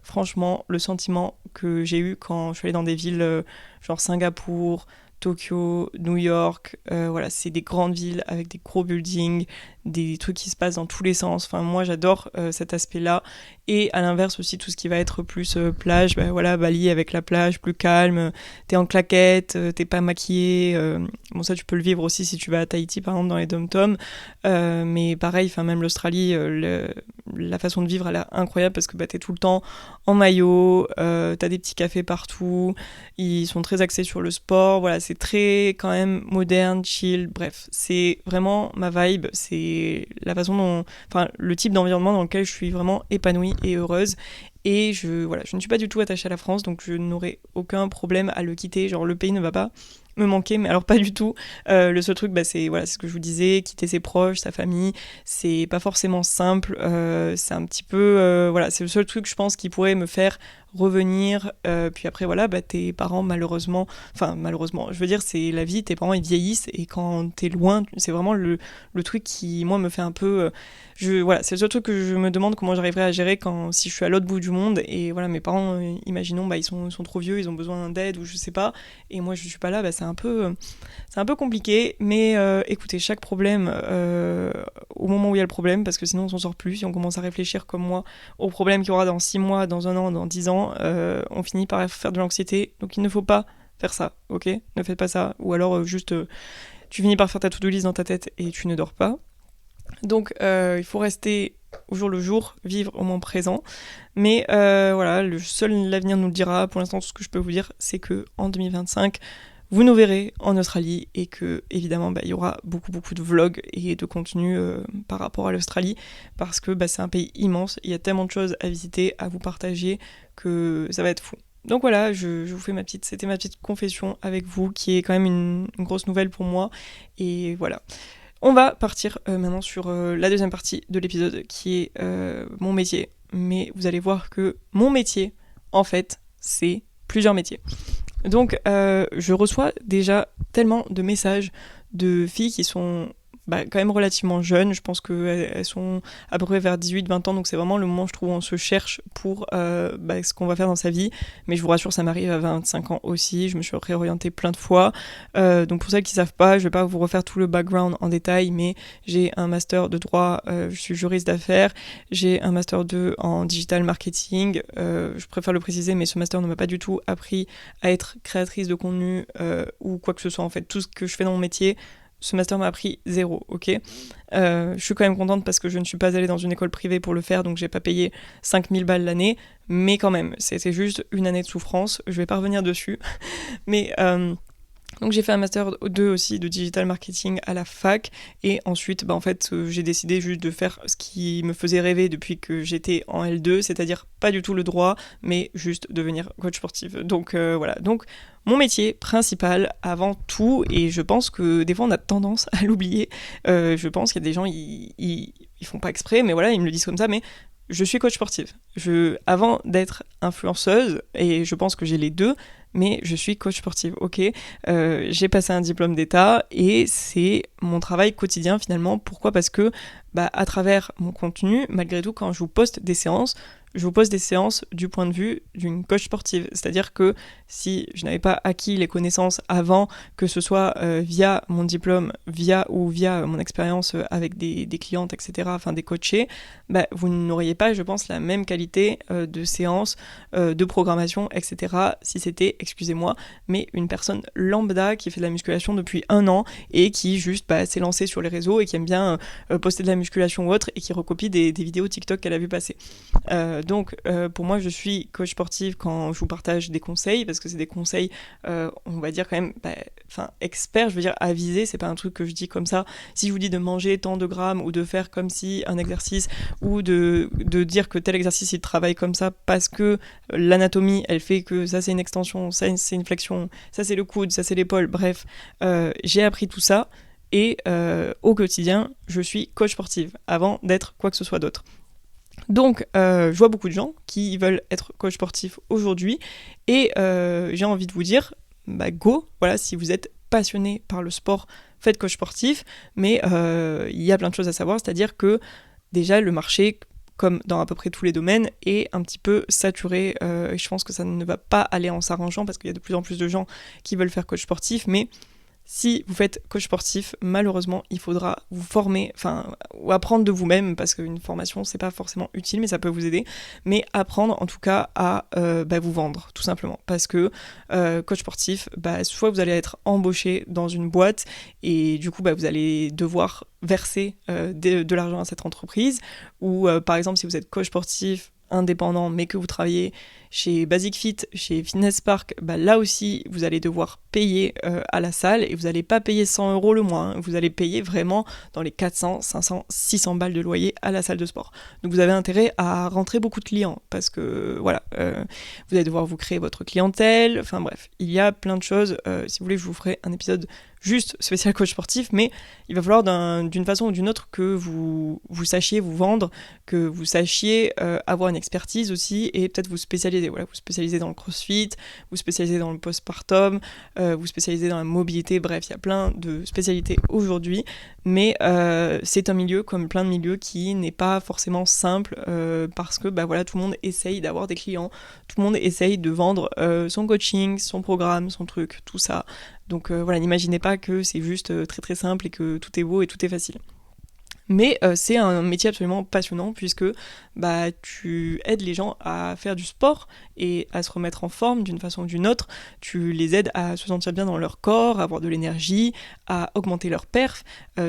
franchement, le sentiment que j'ai eu quand je suis allée dans des villes genre Singapour, Tokyo, New York, voilà, c'est des grandes villes avec des gros buildings, des trucs qui se passent dans tous les sens. Enfin, moi, j'adore cet aspect-là. Et à l'inverse aussi, tout ce qui va être plus plage, voilà, Bali avec la plage plus calme, t'es en claquette, t'es pas maquillée. Bon, ça, tu peux le vivre aussi si tu vas à Tahiti, par exemple, dans les dom-toms. Mais pareil, même l'Australie, la façon de vivre, elle est incroyable parce que t'es tout le temps en maillot, t'as des petits cafés partout, ils sont très axés sur le sport. Voilà, c'est très quand même moderne, chill. Bref, c'est vraiment ma vibe. C'est la façon dont, le type d'environnement dans lequel je suis vraiment épanouie et heureuse. Et je ne suis pas du tout attachée à la France, donc je n'aurai aucun problème à le quitter. Genre, le pays ne va pas me manquer, mais alors pas du tout. Le seul truc, c'est ce que je vous disais, quitter ses proches, sa famille, c'est pas forcément simple. C'est un petit peu, c'est le seul truc, je pense, qui pourrait me faire revenir. Puis après, tes parents, malheureusement, je veux dire, c'est la vie, tes parents, ils vieillissent, et quand t'es loin, c'est vraiment le truc qui, moi, me fait un peu... c'est le seul truc que je me demande comment j'arriverai à gérer si je suis à l'autre bout du monde, et voilà, mes parents, imaginons, ils sont trop vieux, ils ont besoin d'aide, ou je sais pas, et moi, je suis pas là, c'est un peu compliqué, mais écoutez, chaque problème, au moment où il y a le problème, parce que sinon on s'en sort plus, si on commence à réfléchir comme moi aux problèmes qu'il y aura dans 6 mois, dans 1 an, dans 10 ans, on finit par faire de l'anxiété, donc il ne faut pas faire ça, ok ? Ne faites pas ça, ou alors juste tu finis par faire ta to-do list dans ta tête et tu ne dors pas. Donc il faut rester au jour le jour, vivre au moment présent, mais l'avenir nous le dira. Pour l'instant, tout ce que je peux vous dire, c'est que en 2025, vous nous verrez en Australie et que évidemment il y aura beaucoup de vlogs et de contenu par rapport à l'Australie parce que c'est un pays immense, il y a tellement de choses à visiter, à vous partager que ça va être fou. Donc voilà, je vous fais c'était ma petite confession avec vous qui est quand même une grosse nouvelle pour moi et voilà. On va partir maintenant sur la deuxième partie de l'épisode qui est mon métier. Mais vous allez voir que mon métier, en fait, c'est plusieurs métiers. Donc je reçois déjà tellement de messages de filles qui sont quand même relativement jeunes. Je pense qu'elles sont à peu près vers 18-20 ans, donc c'est vraiment le moment, je trouve, où on se cherche pour ce qu'on va faire dans sa vie. Mais je vous rassure, ça m'arrive à 25 ans aussi, je me suis réorientée plein de fois. Donc pour celles qui ne savent pas, je ne vais pas vous refaire tout le background en détail, mais j'ai un master de droit, je suis juriste d'affaires, j'ai un master 2 en digital marketing, je préfère le préciser, mais ce master ne m'a pas du tout appris à être créatrice de contenu ou quoi que ce soit. En fait, tout ce que je fais dans mon métier, ce master m'a appris 0, ok. Je suis quand même contente parce que je ne suis pas allée dans une école privée pour le faire, donc j'ai pas payé 5000 balles l'année, mais quand même, c'était juste une année de souffrance, je vais pas revenir dessus, mais... Donc j'ai fait un master 2 aussi de digital marketing à la fac et ensuite j'ai décidé juste de faire ce qui me faisait rêver depuis que j'étais en L2, c'est-à-dire pas du tout le droit mais juste devenir coach sportif. Donc voilà, donc mon métier principal avant tout, et je pense que des fois on a tendance à l'oublier, je pense qu'il y a des gens, ils font pas exprès, mais voilà, ils me le disent comme ça, mais je suis coach sportive. Avant d'être influenceuse, et je pense que j'ai les deux, mais je suis coach sportive, ok. J'ai passé un diplôme d'État et c'est mon travail quotidien finalement. Pourquoi ? Parce que à travers mon contenu, malgré tout, quand je vous poste des séances, je vous pose des séances du point de vue d'une coach sportive. C'est-à-dire que si je n'avais pas acquis les connaissances avant, que ce soit via mon diplôme, via mon expérience avec des clientes, etc., enfin des coachés, vous n'auriez pas, je pense, la même qualité de séance, de programmation, etc., si c'était, excusez-moi, mais une personne lambda qui fait de la musculation depuis 1 an et qui juste s'est lancée sur les réseaux et qui aime bien poster de la musculation ou autre et qui recopie des vidéos TikTok qu'elle a vu passer. Donc pour moi, je suis coach sportive quand je vous partage des conseils, parce que c'est des conseils, on va dire quand même, experts, je veux dire avisés, c'est pas un truc que je dis comme ça. Si je vous dis de manger tant de grammes ou de faire comme si un exercice, ou de dire que tel exercice il travaille comme ça parce que l'anatomie elle fait que ça c'est une extension, ça c'est une flexion, ça c'est le coude, ça c'est l'épaule, bref, j'ai appris tout ça et au quotidien je suis coach sportive avant d'être quoi que ce soit d'autre. Donc je vois beaucoup de gens qui veulent être coach sportif aujourd'hui et j'ai envie de vous dire go, voilà, si vous êtes passionné par le sport, faites coach sportif, mais il y a plein de choses à savoir, c'est-à-dire que déjà le marché, comme dans à peu près tous les domaines, est un petit peu saturé et je pense que ça ne va pas aller en s'arrangeant parce qu'il y a de plus en plus de gens qui veulent faire coach sportif, mais si vous faites coach sportif, malheureusement, il faudra vous former, ou apprendre de vous-même, parce qu'une formation, c'est pas forcément utile, mais ça peut vous aider, mais apprendre en tout cas à vous vendre, tout simplement. Parce que coach sportif, soit vous allez être embauché dans une boîte, et du coup, vous allez devoir verser de l'argent à cette entreprise, ou par exemple, si vous êtes coach sportif, indépendant, mais que vous travaillez chez Basic Fit, chez Fitness Park, là aussi, vous allez devoir payer à la salle et vous n'allez pas payer 100 € le mois. Hein. Vous allez payer vraiment dans les 400, 500, 600 balles de loyer à la salle de sport. Donc vous avez intérêt à rentrer beaucoup de clients parce que voilà, vous allez devoir vous créer votre clientèle. Enfin bref, il y a plein de choses. Si vous voulez, je vous ferai un épisode juste spécial coach sportif, mais il va falloir d'une façon ou d'une autre que vous sachiez vous vendre, que vous sachiez avoir une expertise aussi et peut-être vous spécialiser. Voilà, vous spécialisez dans le crossfit, vous spécialisez dans le postpartum, vous spécialisez dans la mobilité, bref, il y a plein de spécialités aujourd'hui, mais c'est un milieu comme plein de milieux qui n'est pas forcément simple parce que voilà, tout le monde essaye d'avoir des clients, tout le monde essaye de vendre son coaching, son programme, son truc, tout ça. Donc voilà, n'imaginez pas que c'est juste très très simple et que tout est beau et tout est facile. Mais c'est un métier absolument passionnant puisque tu aides les gens à faire du sport et à se remettre en forme d'une façon ou d'une autre. Tu les aides à se sentir bien dans leur corps, à avoir de l'énergie, à augmenter leur perf.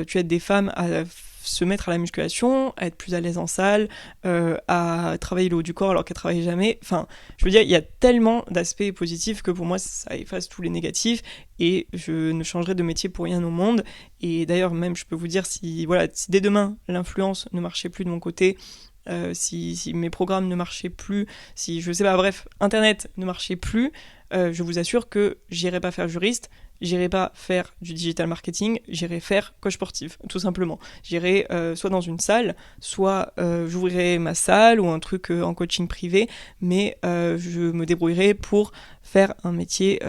Tu aides des femmes à se mettre à la musculation, à être plus à l'aise en salle, à travailler le haut du corps alors qu'elle travaillait jamais. Enfin, je veux dire, il y a tellement d'aspects positifs que pour moi, ça efface tous les négatifs et je ne changerai de métier pour rien au monde. Et d'ailleurs, même, je peux vous dire, si dès demain, l'influence ne marchait plus de mon côté, si mes programmes ne marchaient plus, si, je sais pas, bref, Internet ne marchait plus, je vous assure que j'irai pas faire juriste, j'irai pas faire du digital marketing, j'irai faire coach sportif, tout simplement. J'irai soit dans une salle, soit j'ouvrirai ma salle ou un truc en coaching privé, mais je me débrouillerai pour faire un métier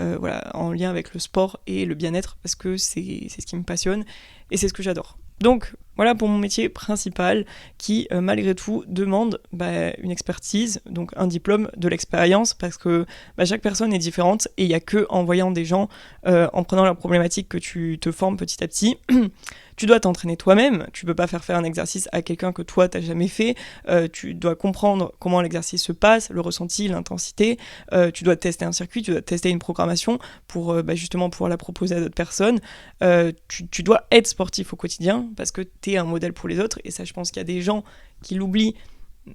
en lien avec le sport et le bien-être, parce que c'est ce qui me passionne et c'est ce que j'adore. Donc voilà pour mon métier principal qui malgré tout demande une expertise, donc un diplôme, de l'expérience, parce que chaque personne est différente et il n'y a que en voyant des gens, en prenant leurs problématiques, que tu te formes petit à petit. Tu dois t'entraîner toi-même, tu peux pas faire un exercice à quelqu'un que toi t'as jamais fait, tu dois comprendre comment l'exercice se passe, le ressenti, l'intensité, tu dois tester un circuit, tu dois tester une programmation pour justement pouvoir la proposer à d'autres personnes, tu dois être sportif au quotidien parce que t'es un modèle pour les autres, et ça je pense qu'il y a des gens qui l'oublient,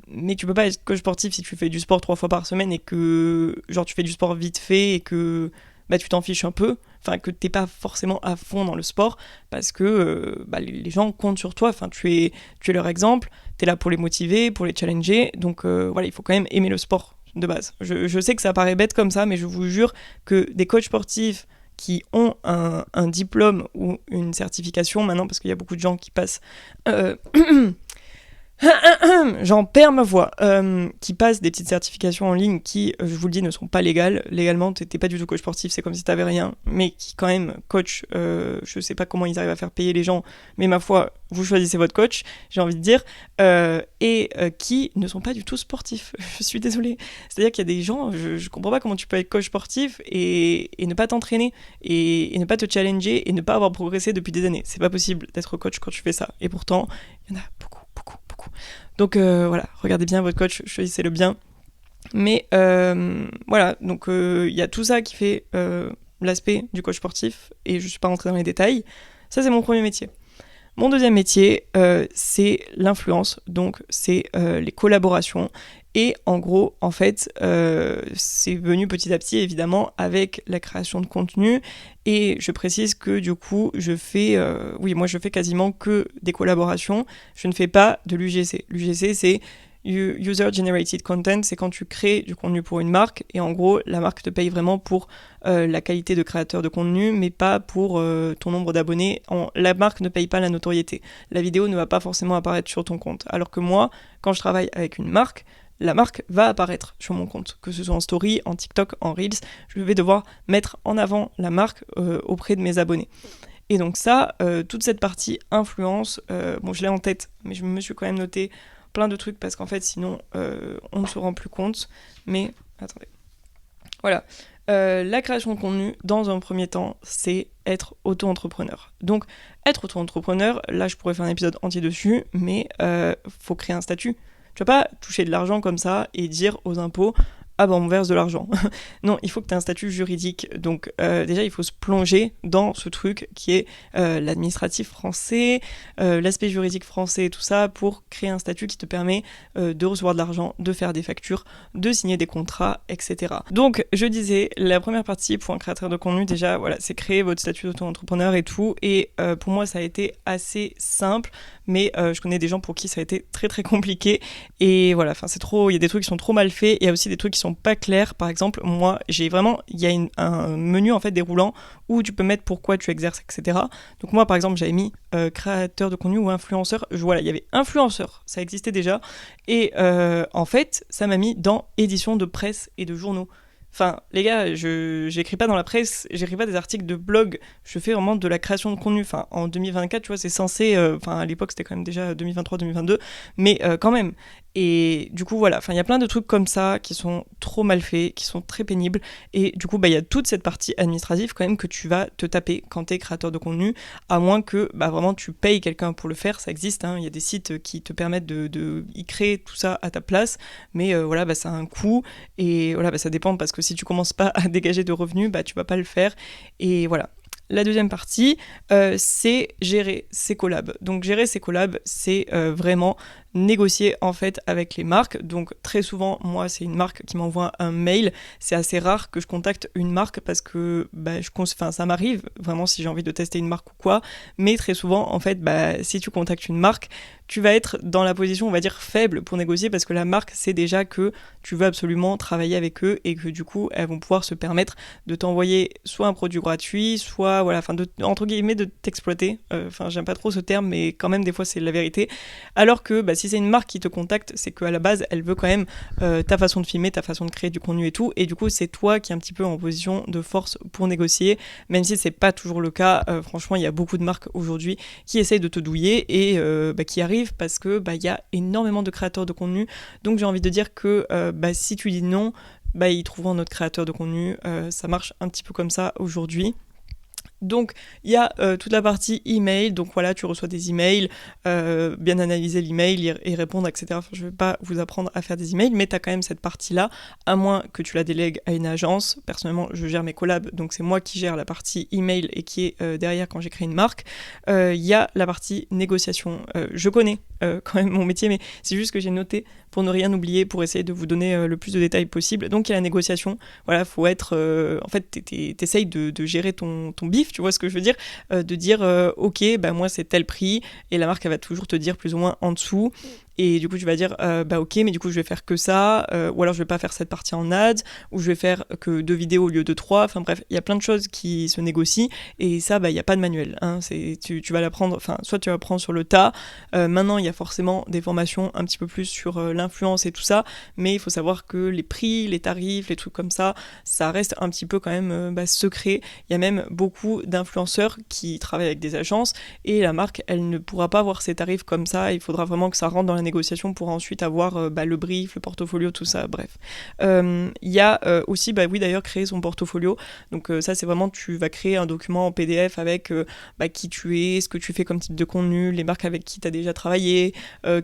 mais tu peux pas être coach sportif si tu fais du sport 3 fois par semaine et que genre tu fais du sport vite fait et que tu t'en fiches un peu, enfin que t'es pas forcément à fond dans le sport, parce que les gens comptent sur toi, enfin tu es leur exemple, t'es là pour les motiver, pour les challenger, donc il faut quand même aimer le sport de base. Je sais que ça paraît bête comme ça, mais je vous jure que des coachs sportifs qui ont un diplôme ou une certification maintenant, parce qu'il y a beaucoup de gens qui passent j'en perds ma voix, qui passent des petites certifications en ligne qui, je vous le dis, ne sont pas légales. Légalement, t'es pas du tout coach sportif, c'est comme si t'avais rien, mais qui quand même coach, je sais pas comment ils arrivent à faire payer les gens, mais ma foi, vous choisissez votre coach, j'ai envie de dire, et qui ne sont pas du tout sportifs. Je suis désolée. C'est-à-dire qu'il y a des gens, je comprends pas comment tu peux être coach sportif et ne pas t'entraîner, et ne pas te challenger, et ne pas avoir progressé depuis des années. C'est pas possible d'être coach quand tu fais ça. Et pourtant, il y en a beaucoup. Donc regardez bien votre coach, choisissez-le bien. Mais donc il y a tout ça qui fait l'aspect du coach sportif, et je suis pas rentrée dans les détails. Ça, c'est mon premier métier. Mon deuxième métier, c'est l'influence, donc c'est les collaborations. Et en gros, en fait, c'est venu petit à petit, évidemment, avec la création de contenu. Et je précise que du coup, je fais quasiment que des collaborations. Je ne fais pas de l'UGC. L'UGC, c'est User Generated Content, c'est quand tu crées du contenu pour une marque, et en gros, la marque te paye vraiment pour la qualité de créateur de contenu, mais pas pour ton nombre d'abonnés. La marque ne paye pas la notoriété. La vidéo ne va pas forcément apparaître sur ton compte. Alors que moi, quand je travaille avec une marque, la marque va apparaître sur mon compte, que ce soit en story, en TikTok, en Reels, je vais devoir mettre en avant la marque auprès de mes abonnés. Et donc ça, toute cette partie influence, je l'ai en tête, mais je me suis quand même noté plein de trucs, parce qu'en fait, sinon, on ne se rend plus compte. Mais, attendez. Voilà. La création de contenu, dans un premier temps, c'est être auto-entrepreneur. Donc, être auto-entrepreneur, là, je pourrais faire un épisode entier dessus, mais faut créer un statut. Tu vas pas toucher de l'argent comme ça et dire aux impôts « Ah ben, on verse de l'argent ». Non, il faut que tu aies un statut juridique. Donc déjà, il faut se plonger dans ce truc qui est l'administratif français, l'aspect juridique français et tout ça, pour créer un statut qui te permet de recevoir de l'argent, de faire des factures, de signer des contrats, etc. Donc, je disais, la première partie pour un créateur de contenu, déjà, voilà, c'est créer votre statut d'auto-entrepreneur et tout. Et pour moi, ça a été assez simple, mais je connais des gens pour qui ça a été très très compliqué. Et voilà, enfin c'est trop, il y a des trucs qui sont trop mal faits, il y a aussi des trucs qui sont pas clairs. Par exemple, moi, j'ai vraiment, il y a un menu en fait déroulant où tu peux mettre pourquoi tu exerces, etc. Donc moi, par exemple, j'avais mis créateur de contenu ou influenceur. Voilà, il y avait influenceur, ça existait déjà. Et en fait, ça m'a mis dans édition de presse et de journaux. Enfin, les gars, j'écris pas dans la presse, j'écris pas des articles de blog, je fais vraiment de la création de contenu. Enfin, en 2024, tu vois, c'est censé... à l'époque, c'était quand même déjà 2023-2022, mais quand même. Et du coup, voilà, il y a plein de trucs comme ça qui sont trop mal faits, qui sont très pénibles. Et du coup, il y a toute cette partie administrative quand même que tu vas te taper quand t'es créateur de contenu, à moins que vraiment tu payes quelqu'un pour le faire. Ça existe, hein, il y a des sites qui te permettent de y créer tout ça à ta place, mais ça a un coût, et voilà, ça dépend, parce que si tu commences pas à dégager de revenus, tu vas pas le faire, et voilà. La deuxième partie, c'est gérer ses collabs. Donc gérer ses collabs, c'est vraiment négocier en fait avec les marques. Donc très souvent, moi, c'est une marque qui m'envoie un mail. C'est assez rare que je contacte une marque parce que ça m'arrive vraiment si j'ai envie de tester une marque ou quoi. Mais très souvent, en fait, si tu contactes une marque, tu vas être dans la position, on va dire, faible pour négocier parce que la marque sait déjà que tu veux absolument travailler avec eux et que du coup, elles vont pouvoir se permettre de t'envoyer soit un produit gratuit, soit, entre guillemets, de t'exploiter. J'aime pas trop ce terme, mais quand même, des fois, c'est la vérité. Alors que si c'est une marque qui te contacte, c'est qu'à la base, elle veut quand même ta façon de filmer, ta façon de créer du contenu et tout. Et du coup, c'est toi qui es un petit peu en position de force pour négocier, même si c'est pas toujours le cas. Franchement, il y a beaucoup de marques aujourd'hui qui essayent de te douiller et qui arrivent parce que y a énormément de créateurs de contenu. Donc j'ai envie de dire que si tu dis non, ils trouveront un autre créateur de contenu. Ça marche un petit peu comme ça aujourd'hui. Donc il y a toute la partie email, donc voilà, tu reçois des emails, bien analyser l'email et répondre, etc. Enfin, je ne vais pas vous apprendre à faire des emails, mais tu as quand même cette partie-là, à moins que tu la délègues à une agence. Personnellement, je gère mes collabs, donc c'est moi qui gère la partie email et qui est derrière quand j'ai créé une marque. Il y a la partie négociation. Je connais quand même mon métier, mais c'est juste que j'ai noté pour ne rien oublier, pour essayer de vous donner le plus de détails possible. Donc il y a la négociation, voilà, faut être... en fait, t'essayes de gérer ton bif, tu vois ce que je veux dire, de dire ok, moi c'est tel prix, et la marque elle va toujours te dire plus ou moins en dessous, et du coup tu vas dire ok, mais du coup je vais faire que ça, ou alors je vais pas faire cette partie en ads, ou je vais faire que 2 vidéos au lieu de 3, enfin bref, il y a plein de choses qui se négocient, et ça il y a pas de manuel, hein, tu vas l'apprendre, soit tu vas apprendre sur le tas, maintenant il y a forcément des formations un petit peu plus sur l'influence et tout ça, mais il faut savoir que les prix, les tarifs, les trucs comme ça reste un petit peu quand même secret. Il y a même beaucoup d'influenceurs qui travaillent avec des agences et la marque, elle ne pourra pas avoir ses tarifs comme ça, il faudra vraiment que ça rentre dans la négociation pour ensuite avoir le brief, le portfolio, tout ça, bref. Il y a aussi, d'ailleurs, créer son portfolio, donc ça c'est vraiment, tu vas créer un document en PDF avec qui tu es, ce que tu fais comme type de contenu, les marques avec qui tu as déjà travaillé,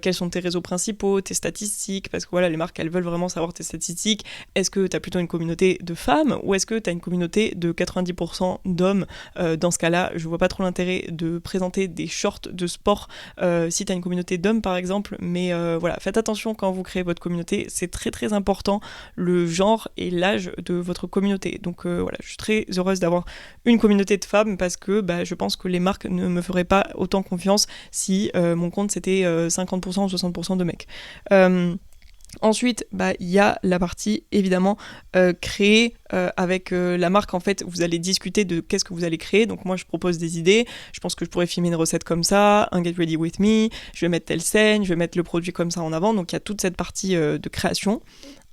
quels sont tes réseaux principaux, tes statistiques, parce que voilà, les marques, elles veulent vraiment savoir tes statistiques. Est-ce que tu as plutôt une communauté de femmes ou est-ce que tu as une communauté de 90% d'hommes? Dans ce cas-là, je vois pas trop l'intérêt de présenter des shorts de sport si tu as une communauté d'hommes par exemple, mais voilà, faites attention quand vous créez votre communauté, c'est très très important le genre et l'âge de votre communauté. Donc voilà, je suis très heureuse d'avoir une communauté de femmes parce que je pense que les marques ne me feraient pas autant confiance si mon compte c'était 50% ou 60% de mecs. Ensuite, il y a la partie évidemment créer avec la marque. En fait, vous allez discuter de qu'est-ce que vous allez créer. Donc moi, je propose des idées. Je pense que je pourrais filmer une recette comme ça, un Get Ready With Me. Je vais mettre telle scène, je vais mettre le produit comme ça en avant. Donc il y a toute cette partie de création.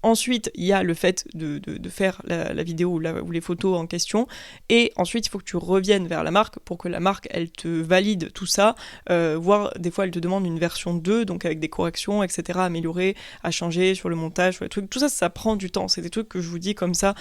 Ensuite, il y a le fait de faire la vidéo ou les photos en question. Et ensuite, il faut que tu reviennes vers la marque pour que la marque, elle te valide tout ça. Voire, des fois, elle te demande une version 2, donc avec des corrections, etc. à améliorer, à changer sur le montage, sur les trucs. Tout ça, ça prend du temps. C'est des trucs que je vous dis comme ça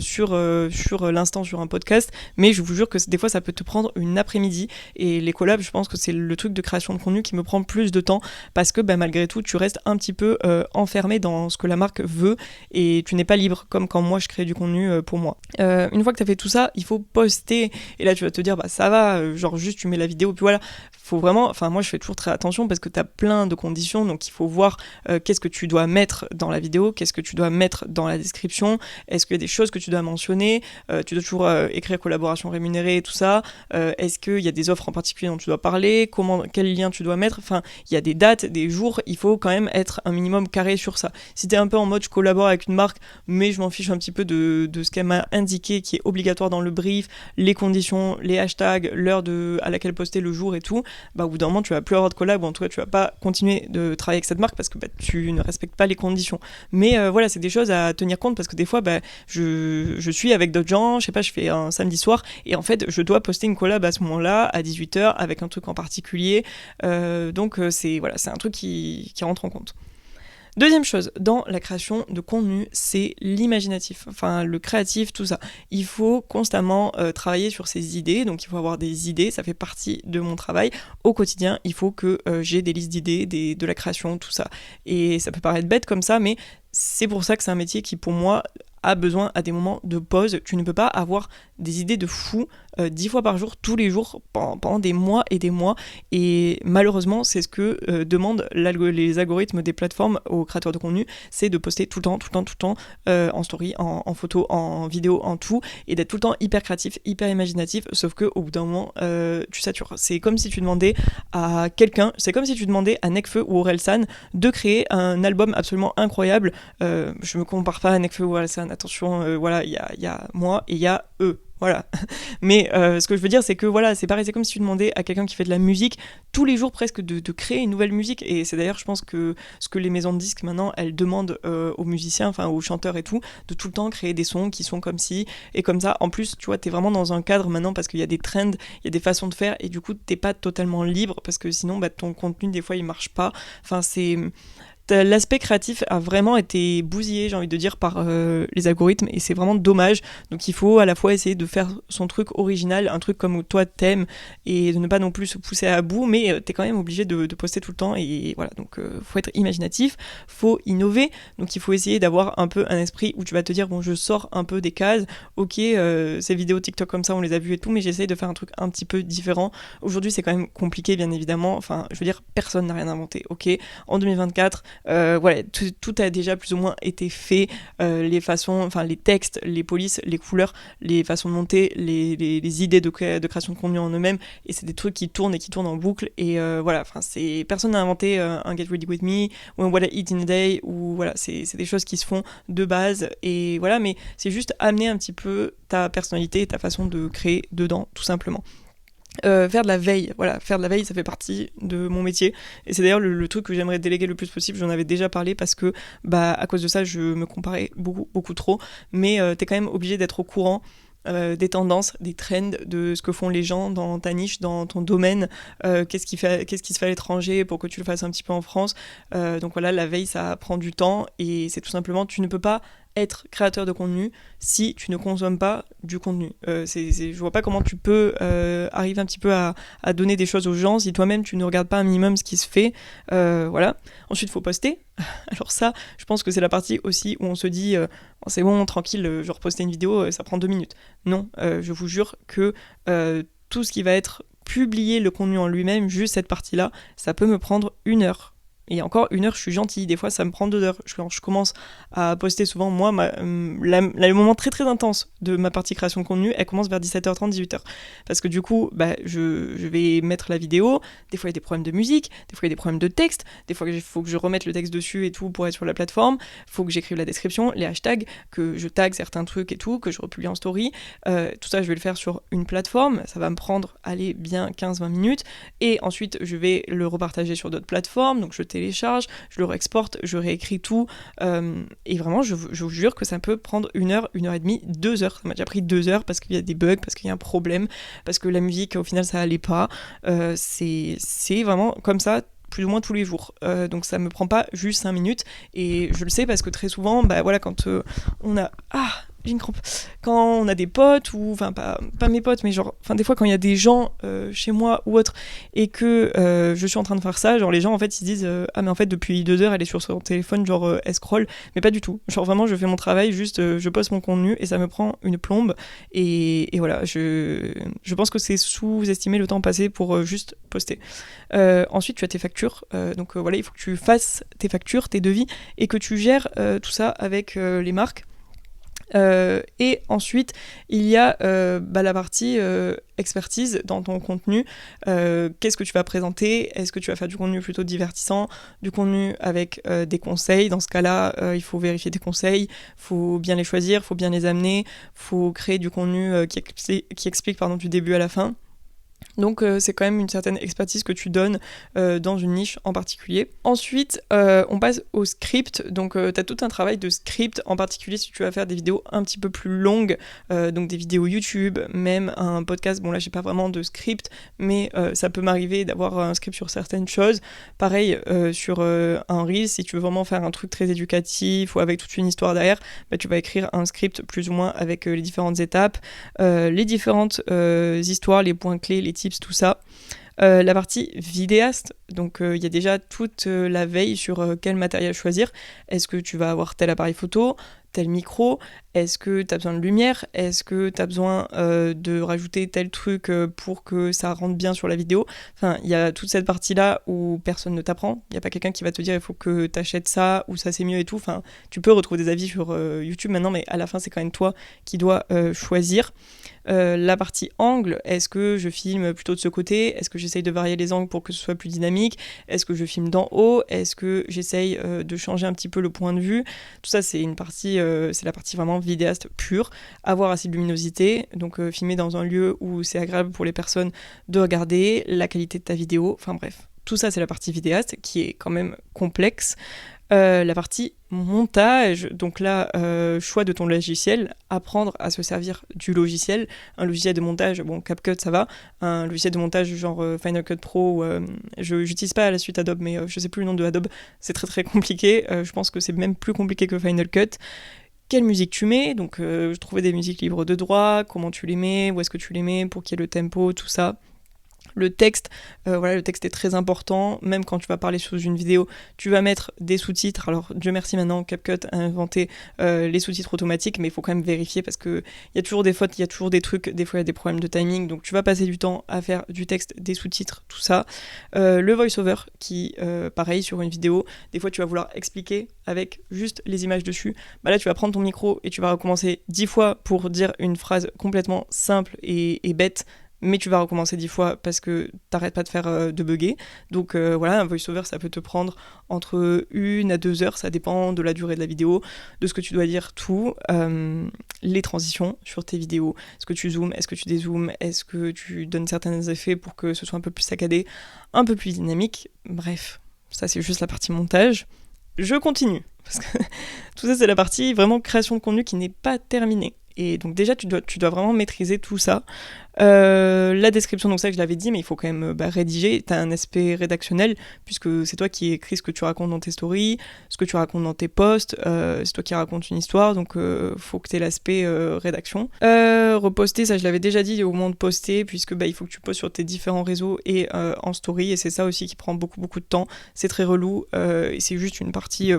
sur l'instant, sur un podcast. Mais je vous jure que des fois, ça peut te prendre une après-midi. Et les collabs, je pense que c'est le truc de création de contenu qui me prend plus de temps parce que malgré tout, tu restes un petit peu enfermé dans ce que la marque veut et tu n'es pas libre comme quand moi je crée du contenu pour moi. Une fois que tu as fait tout ça, il faut poster et là tu vas te dire ça va, genre juste tu mets la vidéo puis voilà. Faut vraiment, moi je fais toujours très attention parce que tu as plein de conditions, donc il faut voir qu'est-ce que tu dois mettre dans la vidéo, qu'est-ce que tu dois mettre dans la description, est-ce qu'il y a des choses que tu dois mentionner, tu dois toujours écrire collaboration rémunérée et tout ça, est-ce qu'il y a des offres en particulier dont tu dois parler, quel lien tu dois mettre, il y a des dates, des jours, il faut quand même être un minimum carré sur ça. Si t'es un peu en mode je collabore avec une marque mais je m'en fiche un petit peu de ce qu'elle m'a indiqué qui est obligatoire dans le brief, les conditions, les hashtags, l'heure à laquelle poster, le jour et tout, au bout d'un moment tu vas plus avoir de collab ou en tout cas tu vas pas continuer de travailler avec cette marque parce que tu ne respectes pas les conditions. Mais voilà, c'est des choses à tenir compte parce que des fois je suis avec d'autres gens, je sais pas, je fais un samedi soir et en fait je dois poster une collab à ce moment-là à 18h avec un truc en particulier, donc c'est un truc qui rentre en compte. Deuxième chose, dans la création de contenu, c'est l'imaginatif, le créatif, tout ça. Il faut constamment travailler sur ses idées, donc il faut avoir des idées, ça fait partie de mon travail. Au quotidien, il faut que j'ai des listes d'idées, de la création, tout ça. Et ça peut paraître bête comme ça, mais c'est pour ça que c'est un métier qui, pour moi, a besoin à des moments de pause. Tu ne peux pas avoir des idées de fou 10 fois par jour, tous les jours, pendant des mois et des mois. Et malheureusement, c'est ce que demandent les algorithmes des plateformes aux créateurs de contenu, c'est de poster tout le temps, en story, en photo, en vidéo, en tout, et d'être tout le temps hyper créatif, hyper imaginatif, sauf qu'au bout d'un moment, tu satures. C'est comme si tu demandais à quelqu'un, c'est comme si tu demandais à Nekfeu ou Orelsan de créer un album absolument incroyable. Je me compare pas à Nekfeu ou Orelsan, attention, voilà, il y a moi et il y a eux. Voilà. Mais ce que je veux dire, c'est que voilà, c'est pareil, c'est comme si tu demandais à quelqu'un qui fait de la musique tous les jours presque de créer une nouvelle musique. Et c'est d'ailleurs, je pense que ce que les maisons de disques maintenant, elles demandent aux musiciens, enfin aux chanteurs et tout, de tout le temps créer des sons qui sont comme ci et comme ça. En plus, tu vois, t'es vraiment dans un cadre maintenant parce qu'il y a des trends, il y a des façons de faire et du coup, t'es pas totalement libre parce que sinon, bah, ton contenu, des fois, il marche pas. Enfin, l'aspect créatif a vraiment été bousillé, j'ai envie de dire, par les algorithmes et c'est vraiment dommage. Donc il faut à la fois essayer de faire son truc original, un truc comme toi t'aimes et de ne pas non plus se pousser à bout, mais t'es quand même obligé de poster tout le temps et voilà, donc faut être imaginatif, faut innover, donc il faut essayer d'avoir un peu un esprit où tu vas te dire bon, je sors un peu des cases, ok, ces vidéos TikTok comme ça on les a vues et tout, mais j'essaye de faire un truc un petit peu différent. Aujourd'hui c'est quand même compliqué bien évidemment, enfin je veux dire personne n'a rien inventé, ok, en 2024 voilà, tout a déjà plus ou moins été fait, les façons, enfin les textes, les polices, les couleurs, les façons de monter, les idées de création de contenu en eux-mêmes, et c'est des trucs qui tournent en boucle, et voilà, enfin personne n'a inventé un Get Ready With Me, ou un What I Eat in a Day, ou voilà, c'est des choses qui se font de base, et voilà, mais c'est juste amener un petit peu ta personnalité et ta façon de créer dedans, tout simplement. Faire de la veille, voilà, faire de la veille ça fait partie de mon métier et c'est d'ailleurs le truc que j'aimerais déléguer le plus possible, j'en avais déjà parlé parce que bah à cause de ça je me comparais beaucoup trop, mais t'es quand même obligé d'être au courant des tendances, des trends, de ce que font les gens dans ta niche, dans ton domaine, qu'est-ce qui se fait à l'étranger pour que tu le fasses un petit peu en France, donc voilà, la veille ça prend du temps et c'est tout simplement, tu ne peux pas être créateur de contenu si tu ne consommes pas du contenu. Je vois pas comment tu peux arriver un petit peu à donner des choses aux gens si toi-même tu ne regardes pas un minimum ce qui se fait. Voilà. Ensuite, il faut poster. Alors ça, je pense que c'est la partie aussi où on se dit oh, c'est bon, tranquille, je vais reposter une vidéo, ça prend 2 minutes. Non, je vous jure que tout ce qui va être publié, le contenu en lui-même, juste cette partie-là, ça peut me prendre 1 heure. Et encore 1 heure, je suis gentille. Des fois, ça me prend 2 heures. Quand je commence à poster souvent, moi, le moment très très intense de ma partie création de contenu, elle commence vers 17h30, 18h. Parce que du coup, bah, je vais mettre la vidéo. Des fois, il y a des problèmes de musique. Des fois, il y a des problèmes de texte. Des fois, il faut que je remette le texte dessus et tout pour être sur la plateforme. Il faut que j'écrive la description, les hashtags, que je tag certains trucs et tout, que je republie en story. Tout ça, je vais le faire sur une plateforme. Ça va me prendre, allez, bien 15-20 minutes. Et ensuite, je vais le repartager sur d'autres plateformes. Donc, je télécharge, je le réexporte, je réécris tout, et vraiment je vous jure que ça peut prendre 1 heure, 1 heure et demie, 2 heures, ça m'a déjà pris 2 heures parce qu'il y a des bugs, parce qu'il y a un problème, parce que la musique au final ça allait pas, c'est vraiment comme ça plus ou moins tous les jours, donc ça me prend pas juste 5 minutes, et je le sais parce que très souvent, bah voilà, quand on a... j'ai une crampe. Quand on a des potes, ou enfin pas mes potes, mais genre, enfin des fois quand il y a des gens chez moi ou autre, et que je suis en train de faire ça, genre les gens en fait ils se disent ah mais en fait depuis 2 heures elle est sur son téléphone, genre elle scroll, mais pas du tout. Genre vraiment je fais mon travail, juste je poste mon contenu et ça me prend une plombe, et voilà, je pense que c'est sous-estimer le temps passé pour juste poster. Ensuite tu as tes factures, donc voilà, il faut que tu fasses tes factures, tes devis, et que tu gères tout ça avec les marques. Et ensuite il y a la partie expertise dans ton contenu. Qu'est-ce que tu vas présenter? Est-ce que tu vas faire du contenu plutôt divertissant, du contenu avec des conseils? Dans ce cas-là, il faut vérifier tes conseils, il faut bien les choisir, il faut bien les amener, il faut créer du contenu qui explique du début à la fin. Donc c'est quand même une certaine expertise que tu donnes dans une niche en particulier. Ensuite, on passe au script. Donc tu as tout un travail de script, en particulier si tu vas faire des vidéos un petit peu plus longues, donc des vidéos YouTube, même un podcast. Bon là j'ai pas vraiment de script, mais ça peut m'arriver d'avoir un script sur certaines choses. Pareil sur un Reel, si tu veux vraiment faire un truc très éducatif ou avec toute une histoire derrière, bah, tu vas écrire un script plus ou moins avec les différentes étapes, les différentes histoires, les points clés, les tips, tout ça. La partie vidéaste, donc il y a déjà toute la veille sur quel matériel choisir. Est-ce que tu vas avoir tel appareil photo, tel micro? Est-ce que tu as besoin de lumière? Est-ce que tu as besoin de rajouter tel truc pour que ça rentre bien sur la vidéo? Enfin, il y a toute cette partie-là où personne ne t'apprend. Il n'y a pas quelqu'un qui va te dire il faut que tu achètes ça ou ça c'est mieux et tout. Enfin, tu peux retrouver des avis sur YouTube maintenant, mais à la fin, c'est quand même toi qui dois choisir. La partie angle, est-ce que je filme plutôt de ce côté? Est-ce que j'essaye de varier les angles pour que ce soit plus dynamique? Est-ce que je filme d'en haut? Est-ce que j'essaye de changer un petit peu le point de vue? Tout ça, c'est une partie, c'est la partie vraiment vidéaste pure. Avoir assez de luminosité, donc filmer dans un lieu où c'est agréable pour les personnes de regarder, la qualité de ta vidéo, enfin bref. Tout ça, c'est la partie vidéaste qui est quand même complexe. La partie montage, donc là, choix de ton logiciel, apprendre à se servir du logiciel. Un logiciel de montage, bon, CapCut ça va, un logiciel de montage genre Final Cut Pro, j'utilise pas la suite Adobe, mais je sais plus le nom de Adobe, c'est très très compliqué, je pense que c'est même plus compliqué que Final Cut. Quelle musique tu mets, donc je trouvais des musiques libres de droit, comment tu les mets, où est-ce que tu les mets, pour qu'il y ait le tempo, tout ça. Le texte, le texte est très important, même quand tu vas parler sous une vidéo, tu vas mettre des sous-titres. Alors Dieu merci maintenant, CapCut a inventé les sous-titres automatiques, mais il faut quand même vérifier parce qu'il y a toujours des fautes, il y a toujours des trucs, des fois il y a des problèmes de timing, donc tu vas passer du temps à faire du texte, des sous-titres, tout ça. Le voice-over qui, pareil sur une vidéo, des fois tu vas vouloir expliquer avec juste les images dessus. Bah là tu vas prendre ton micro et tu vas recommencer 10 fois pour dire une phrase complètement simple et bête, mais tu vas recommencer 10 fois parce que t'arrêtes pas de faire de bugger. Donc voilà, un voice-over, ça peut te prendre entre 1 à 2 heures, ça dépend de la durée de la vidéo, de ce que tu dois dire, tout. Les transitions sur tes vidéos, est-ce que tu zoomes, est-ce que tu dézoomes, est-ce que tu donnes certains effets pour que ce soit un peu plus saccadé, un peu plus dynamique. Bref, ça c'est juste la partie montage. Je continue, parce que tout ça c'est la partie vraiment création de contenu qui n'est pas terminée. Et donc déjà tu dois vraiment maîtriser tout ça. La description, donc ça je l'avais dit, mais il faut quand même rédiger. T'as un aspect rédactionnel puisque c'est toi qui écris ce que tu racontes dans tes stories, ce que tu racontes dans tes posts, c'est toi qui racontes une histoire, donc faut que t'aies l'aspect rédaction. Reposter, ça je l'avais déjà dit au moment de poster, puisque il faut que tu postes sur tes différents réseaux et en story, et c'est ça aussi qui prend beaucoup de temps. C'est très relou et c'est juste une partie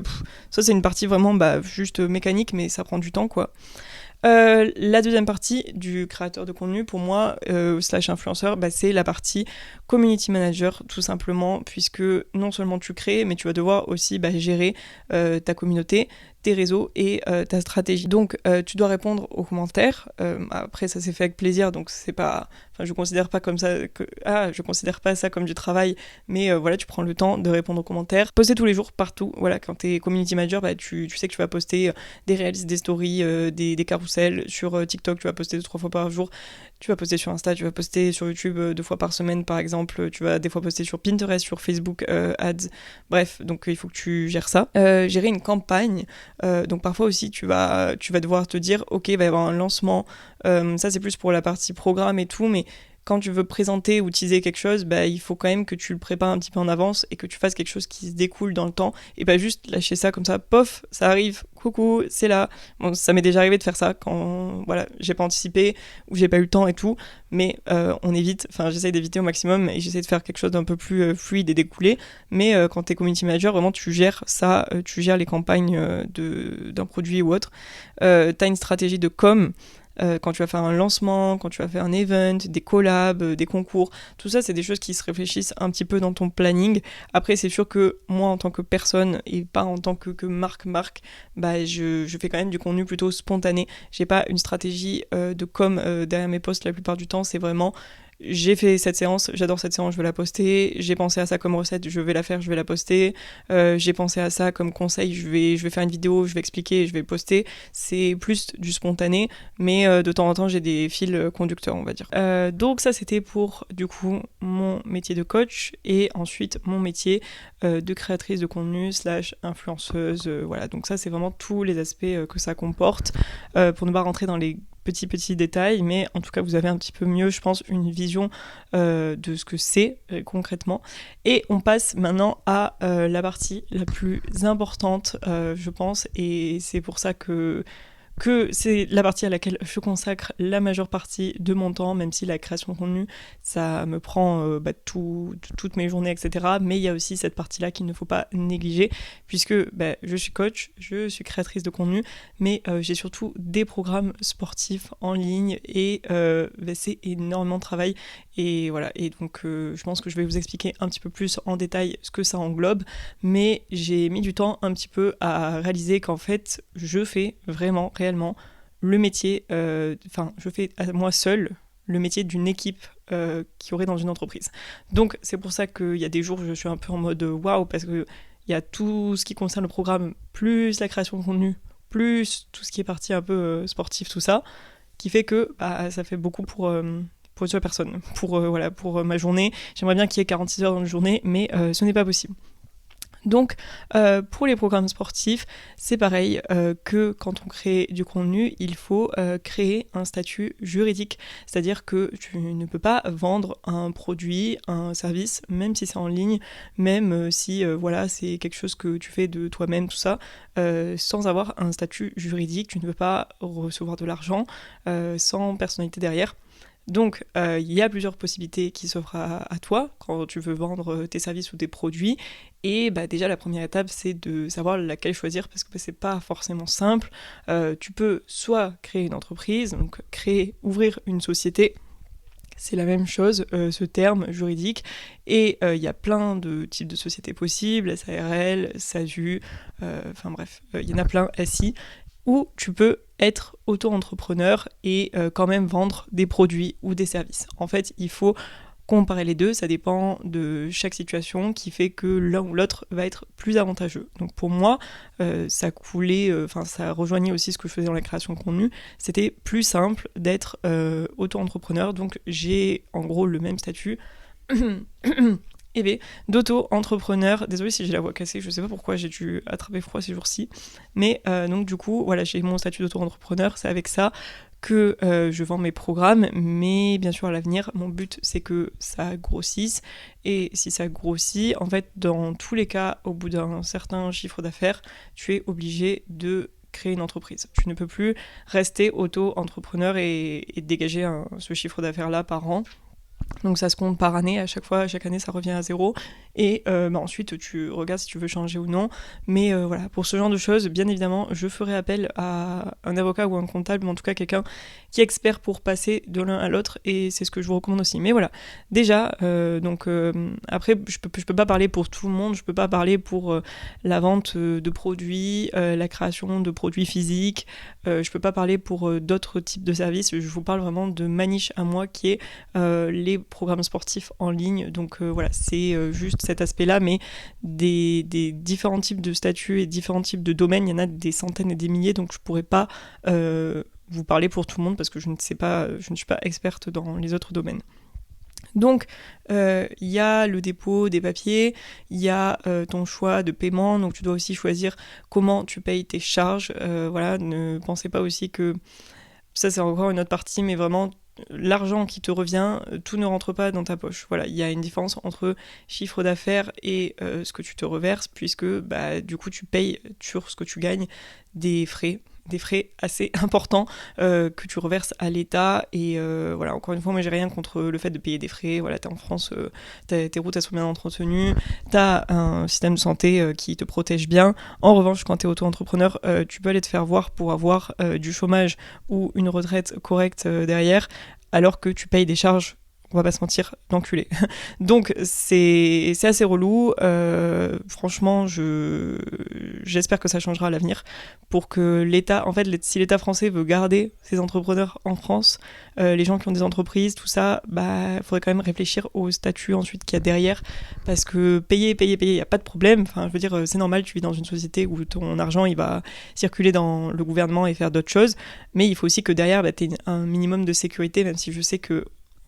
ça c'est une partie vraiment juste mécanique, mais ça prend du temps quoi. La deuxième partie du créateur de contenu, pour moi, slash influenceur, c'est la partie community manager, tout simplement, puisque non seulement tu crées, mais tu vas devoir aussi gérer ta communauté, tes réseaux et ta stratégie. Donc tu dois répondre aux commentaires. Après ça s'est fait avec plaisir, donc c'est pas, je considère pas comme ça je considère pas ça comme du travail, mais voilà, tu prends le temps de répondre aux commentaires. Poster tous les jours partout. Voilà, quand t'es community manager, tu sais que tu vas poster des reels, des stories, des carousels sur TikTok. Tu vas poster 2-3 fois par jour. Tu vas poster sur Insta, tu vas poster sur YouTube 2 fois par semaine par exemple, tu vas des fois poster sur Pinterest, sur Facebook Ads, bref, donc il faut que tu gères ça. Gérer une campagne, donc parfois aussi tu vas devoir te dire ok, il va y avoir un lancement, ça c'est plus pour la partie programme et tout, mais quand tu veux présenter ou teaser quelque chose, il faut quand même que tu le prépares un petit peu en avance et que tu fasses quelque chose qui se découle dans le temps et pas juste lâcher ça comme ça, pof, ça arrive, coucou, c'est là. Bon, ça m'est déjà arrivé de faire ça quand j'ai pas anticipé ou j'ai pas eu le temps et tout, mais on évite, j'essaye d'éviter au maximum et j'essaie de faire quelque chose d'un peu plus fluide et découlé, mais quand t'es community manager, vraiment tu gères ça, tu gères les campagnes d'un produit ou autre. T'as une stratégie de com', quand tu vas faire un lancement, quand tu vas faire un event, des collabs, des concours, tout ça c'est des choses qui se réfléchissent un petit peu dans ton planning. Après c'est sûr que moi en tant que personne et pas en tant que marque, je fais quand même du contenu plutôt spontané. J'ai pas une stratégie de com derrière mes posts la plupart du temps, c'est vraiment j'ai fait cette séance, j'adore cette séance, je veux la poster, j'ai pensé à ça comme recette, je vais la faire, je vais la poster, j'ai pensé à ça comme conseil, je vais faire une vidéo, je vais expliquer, je vais poster. C'est plus du spontané, mais de temps en temps j'ai des fils conducteurs, on va dire. Donc ça c'était pour du coup mon métier de coach et ensuite mon métier de créatrice de contenu / influenceuse, voilà. Donc ça c'est vraiment tous les aspects que ça comporte, pour ne pas rentrer dans les petits détails, mais en tout cas vous avez un petit peu mieux, je pense, une vision de ce que c'est concrètement. Et on passe maintenant à la partie la plus importante, je pense, et c'est pour ça que que c'est la partie à laquelle je consacre la majeure partie de mon temps, même si la création de contenu, ça me prend toutes mes journées, etc. Mais il y a aussi cette partie-là qu'il ne faut pas négliger, puisque je suis coach, je suis créatrice de contenu, mais j'ai surtout des programmes sportifs en ligne et c'est énormément de travail. Et voilà, et donc je pense que je vais vous expliquer un petit peu plus en détail ce que ça englobe, mais j'ai mis du temps un petit peu à réaliser qu'en fait, je fais vraiment, réellement, le métier, je fais à moi seule le métier d'une équipe qui aurait dans une entreprise. Donc c'est pour ça qu'il y a des jours où je suis un peu en mode waouh, parce qu'il y a tout ce qui concerne le programme, plus la création de contenu, plus tout ce qui est partie un peu sportif, tout ça, qui fait que ça fait beaucoup pour une seule personne, pour ma journée. J'aimerais bien qu'il y ait 46 heures dans une journée, mais ce n'est pas possible. Donc, pour les programmes sportifs, c'est pareil que quand on crée du contenu, il faut créer un statut juridique. C'est-à-dire que tu ne peux pas vendre un produit, un service, même si c'est en ligne, même si c'est quelque chose que tu fais de toi-même, tout ça, sans avoir un statut juridique. Tu ne peux pas recevoir de l'argent sans personnalité derrière. Donc, il y a plusieurs possibilités qui s'offrent à toi quand tu veux vendre tes services ou tes produits. Et déjà, la première étape, c'est de savoir laquelle choisir parce que c'est pas forcément simple. Tu peux soit créer une entreprise, donc ouvrir une société. C'est la même chose, ce terme juridique. Et il y a plein de types de sociétés possibles, SARL, SASU, il y en a plein, SI. Où tu peux être auto-entrepreneur et quand même vendre des produits ou des services. En fait, il faut comparer les deux, ça dépend de chaque situation qui fait que l'un ou l'autre va être plus avantageux. Donc pour moi, ça rejoignait aussi ce que je faisais dans la création de contenu, c'était plus simple d'être auto-entrepreneur, donc j'ai en gros le même statut d'auto-entrepreneur. Désolée si j'ai la voix cassée, je sais pas pourquoi j'ai dû attraper froid ces jours-ci. Mais donc du coup, voilà, j'ai mon statut d'auto-entrepreneur, c'est avec ça que je vends mes programmes, mais bien sûr à l'avenir, mon but c'est que ça grossisse, et si ça grossit, en fait, dans tous les cas, au bout d'un certain chiffre d'affaires, tu es obligé de créer une entreprise. Tu ne peux plus rester auto-entrepreneur et dégager ce chiffre d'affaires-là par an. Donc ça se compte par année, chaque année ça revient à zéro, et ensuite tu regardes si tu veux changer ou non, mais pour ce genre de choses, bien évidemment, je ferai appel à un avocat ou un comptable, ou en tout cas quelqu'un qui est expert pour passer de l'un à l'autre, et c'est ce que je vous recommande aussi. Mais voilà, déjà, après, je peux pas parler pour tout le monde, je peux pas parler pour la vente de produits, la création de produits physiques, je peux pas parler pour d'autres types de services, je vous parle vraiment de ma niche à moi qui est les programmes sportifs en ligne. Donc c'est juste cet aspect-là, mais des différents types de statuts et différents types de domaines, il y en a des centaines et des milliers, donc je pourrais pas vous parler pour tout le monde parce que je ne suis pas experte dans les autres domaines. Donc, il y a le dépôt des papiers, il y a ton choix de paiement, donc tu dois aussi choisir comment tu payes tes charges. Ne pensez pas aussi que ça c'est encore une autre partie, mais vraiment l'argent qui te revient, tout ne rentre pas dans ta poche. Voilà, il y a une différence entre chiffre d'affaires et ce que tu te reverses, puisque du coup tu payes sur ce que tu gagnes des frais assez importants que tu reverses à l'État. Et encore une fois, moi j'ai rien contre le fait de payer des frais. Voilà, t'es en France, tes routes elles sont bien entretenues, t'as un système de santé qui te protège bien. En revanche, quand t'es auto-entrepreneur, tu peux aller te faire voir pour avoir du chômage ou une retraite correcte derrière, alors que tu payes des charges, on va pas se mentir, d'enculé. Donc c'est assez relou. Franchement, j'espère que ça changera à l'avenir pour que l'État, en fait, si l'État français veut garder ses entrepreneurs en France, les gens qui ont des entreprises, tout ça, faudrait quand même réfléchir au statut ensuite qu'il y a derrière, parce que payer, il y a pas de problème. Enfin, je veux dire, c'est normal, tu vis dans une société où ton argent, il va circuler dans le gouvernement et faire d'autres choses, mais il faut aussi que derrière, t'aies un minimum de sécurité, même si je sais que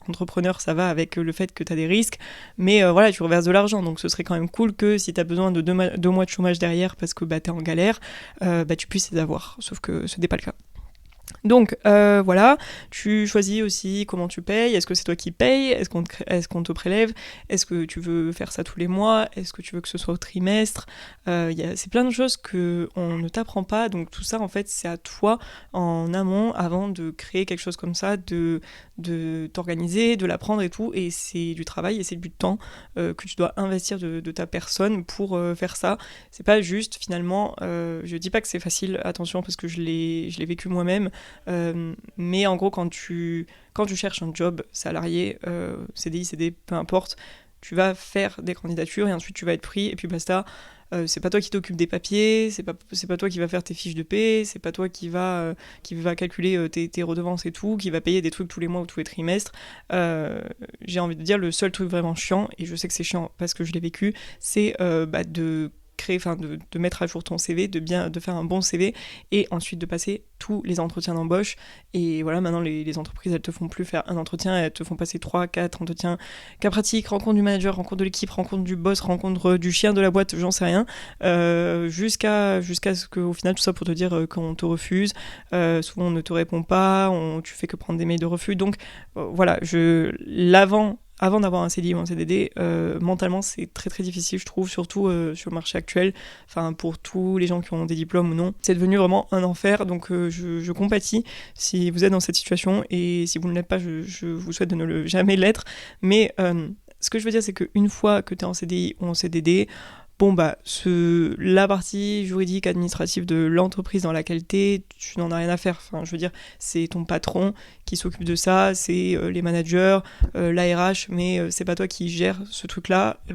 entrepreneur, ça va avec le fait que tu as des risques, mais tu reverses de l'argent, donc ce serait quand même cool que si tu as besoin de 2 mois de chômage derrière parce que tu es en galère, tu puisses les avoir, sauf que ce n'est pas le cas. Donc voilà, tu choisis aussi comment tu payes, est-ce que c'est toi qui payes, est-ce qu'on te prélève, est-ce que tu veux faire ça tous les mois, est-ce que tu veux que ce soit au trimestre, c'est plein de choses qu'on ne t'apprend pas, donc tout ça en fait c'est à toi en amont avant de créer quelque chose comme ça, de t'organiser, de l'apprendre et tout, et c'est du travail et c'est du temps que tu dois investir de ta personne pour faire ça. C'est pas juste finalement, je dis pas que c'est facile, attention parce que je l'ai vécu moi-même. Mais en gros, quand tu cherches un job salarié, CDI, CD, peu importe, tu vas faire des candidatures et ensuite tu vas être pris et puis basta. C'est pas toi qui t'occupes des papiers, c'est pas toi qui va faire tes fiches de paie, c'est pas toi qui va calculer tes redevances et tout, qui va payer des trucs tous les mois ou tous les trimestres. J'ai envie de dire le seul truc vraiment chiant, et je sais que c'est chiant parce que je l'ai vécu, c'est de créer, de mettre à jour ton CV, de faire un bon CV et ensuite de passer tous les entretiens d'embauche. Et voilà, maintenant les entreprises elles te font plus faire un entretien, elles te font passer 3-4 entretiens, cas pratique, rencontre du manager, rencontre de l'équipe, rencontre du boss, rencontre du chien de la boîte, j'en sais rien, jusqu'à ce qu'au final tout ça pour te dire qu'on te refuse. Souvent on ne te répond pas, tu fais que prendre des mails de refus. Donc voilà, avant d'avoir un CDI ou un CDD, mentalement c'est très très difficile je trouve, surtout sur le marché actuel, enfin pour tous les gens qui ont des diplômes ou non. C'est devenu vraiment un enfer, donc je compatis si vous êtes dans cette situation, et si vous ne l'êtes pas, je vous souhaite de jamais l'être. Mais ce que je veux dire c'est qu'une fois que tu es en CDI ou en CDD, bon la partie juridique administrative de l'entreprise dans laquelle tu n'en as rien à faire. Enfin, je veux dire, c'est ton patron qui s'occupe de ça, c'est les managers, l'ARH, mais c'est pas toi qui gères ce truc-là. Et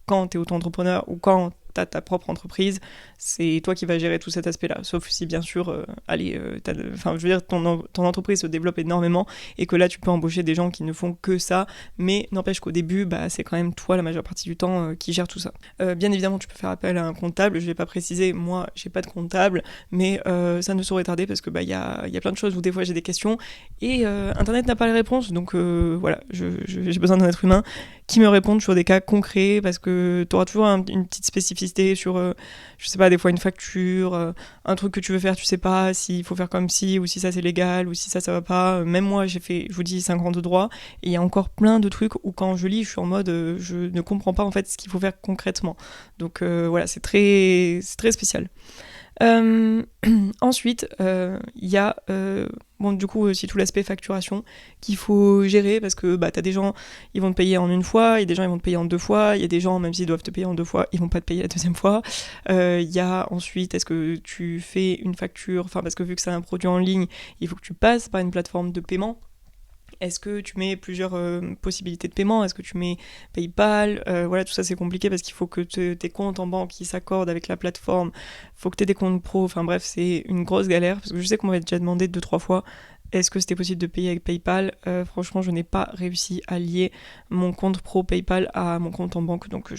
quand t'es auto-entrepreneur ou quand t'as ta propre entreprise, c'est toi qui vas gérer tout cet aspect-là. Sauf si, bien sûr, je veux dire, ton entreprise se développe énormément et que là, tu peux embaucher des gens qui ne font que ça, mais n'empêche qu'au début, c'est quand même toi, la majeure partie du temps, qui gère tout ça. Bien évidemment, tu peux faire appel à un comptable. Je vais pas préciser, moi, j'ai pas de comptable, mais ça ne saurait tarder parce que y a plein de choses où des fois j'ai des questions et Internet n'a pas les réponses. Donc voilà, j'ai besoin d'un être humain qui me réponde sur des cas concrets, parce que tu auras toujours une petite spécificité sur, je sais pas, des fois une facture, un truc que tu veux faire, tu sais pas s'il faut faire comme ci, ou si ça c'est légal, ou si ça va pas. Même moi, j'ai fait, je vous dis, 5 ans de droit, et il y a encore plein de trucs où quand je lis, je suis en mode, je ne comprends pas en fait ce qu'il faut faire concrètement. Donc voilà, c'est très spécial. Ensuite, il y a du coup aussi tout l'aspect facturation qu'il faut gérer, parce que t'as des gens, ils vont te payer en une fois, il y a des gens ils vont te payer en 2 fois, il y a des gens même s'ils doivent te payer en 2 fois, ils vont pas te payer la deuxième fois. Il y a ensuite, est-ce que tu fais une facture, parce que vu que c'est un produit en ligne, il faut que tu passes par une plateforme de paiement. Est-ce que tu mets plusieurs possibilités de paiement? Est-ce que tu mets PayPal? Voilà, tout ça c'est compliqué parce qu'il faut que tes comptes en banque qui s'accordent avec la plateforme. Il faut que tu aies des comptes pro. Enfin bref, c'est une grosse galère parce que je sais qu'on m'avait déjà demandé 2-3 fois est-ce que c'était possible de payer avec PayPal. Franchement, je n'ai pas réussi à lier mon compte pro PayPal à mon compte en banque, donc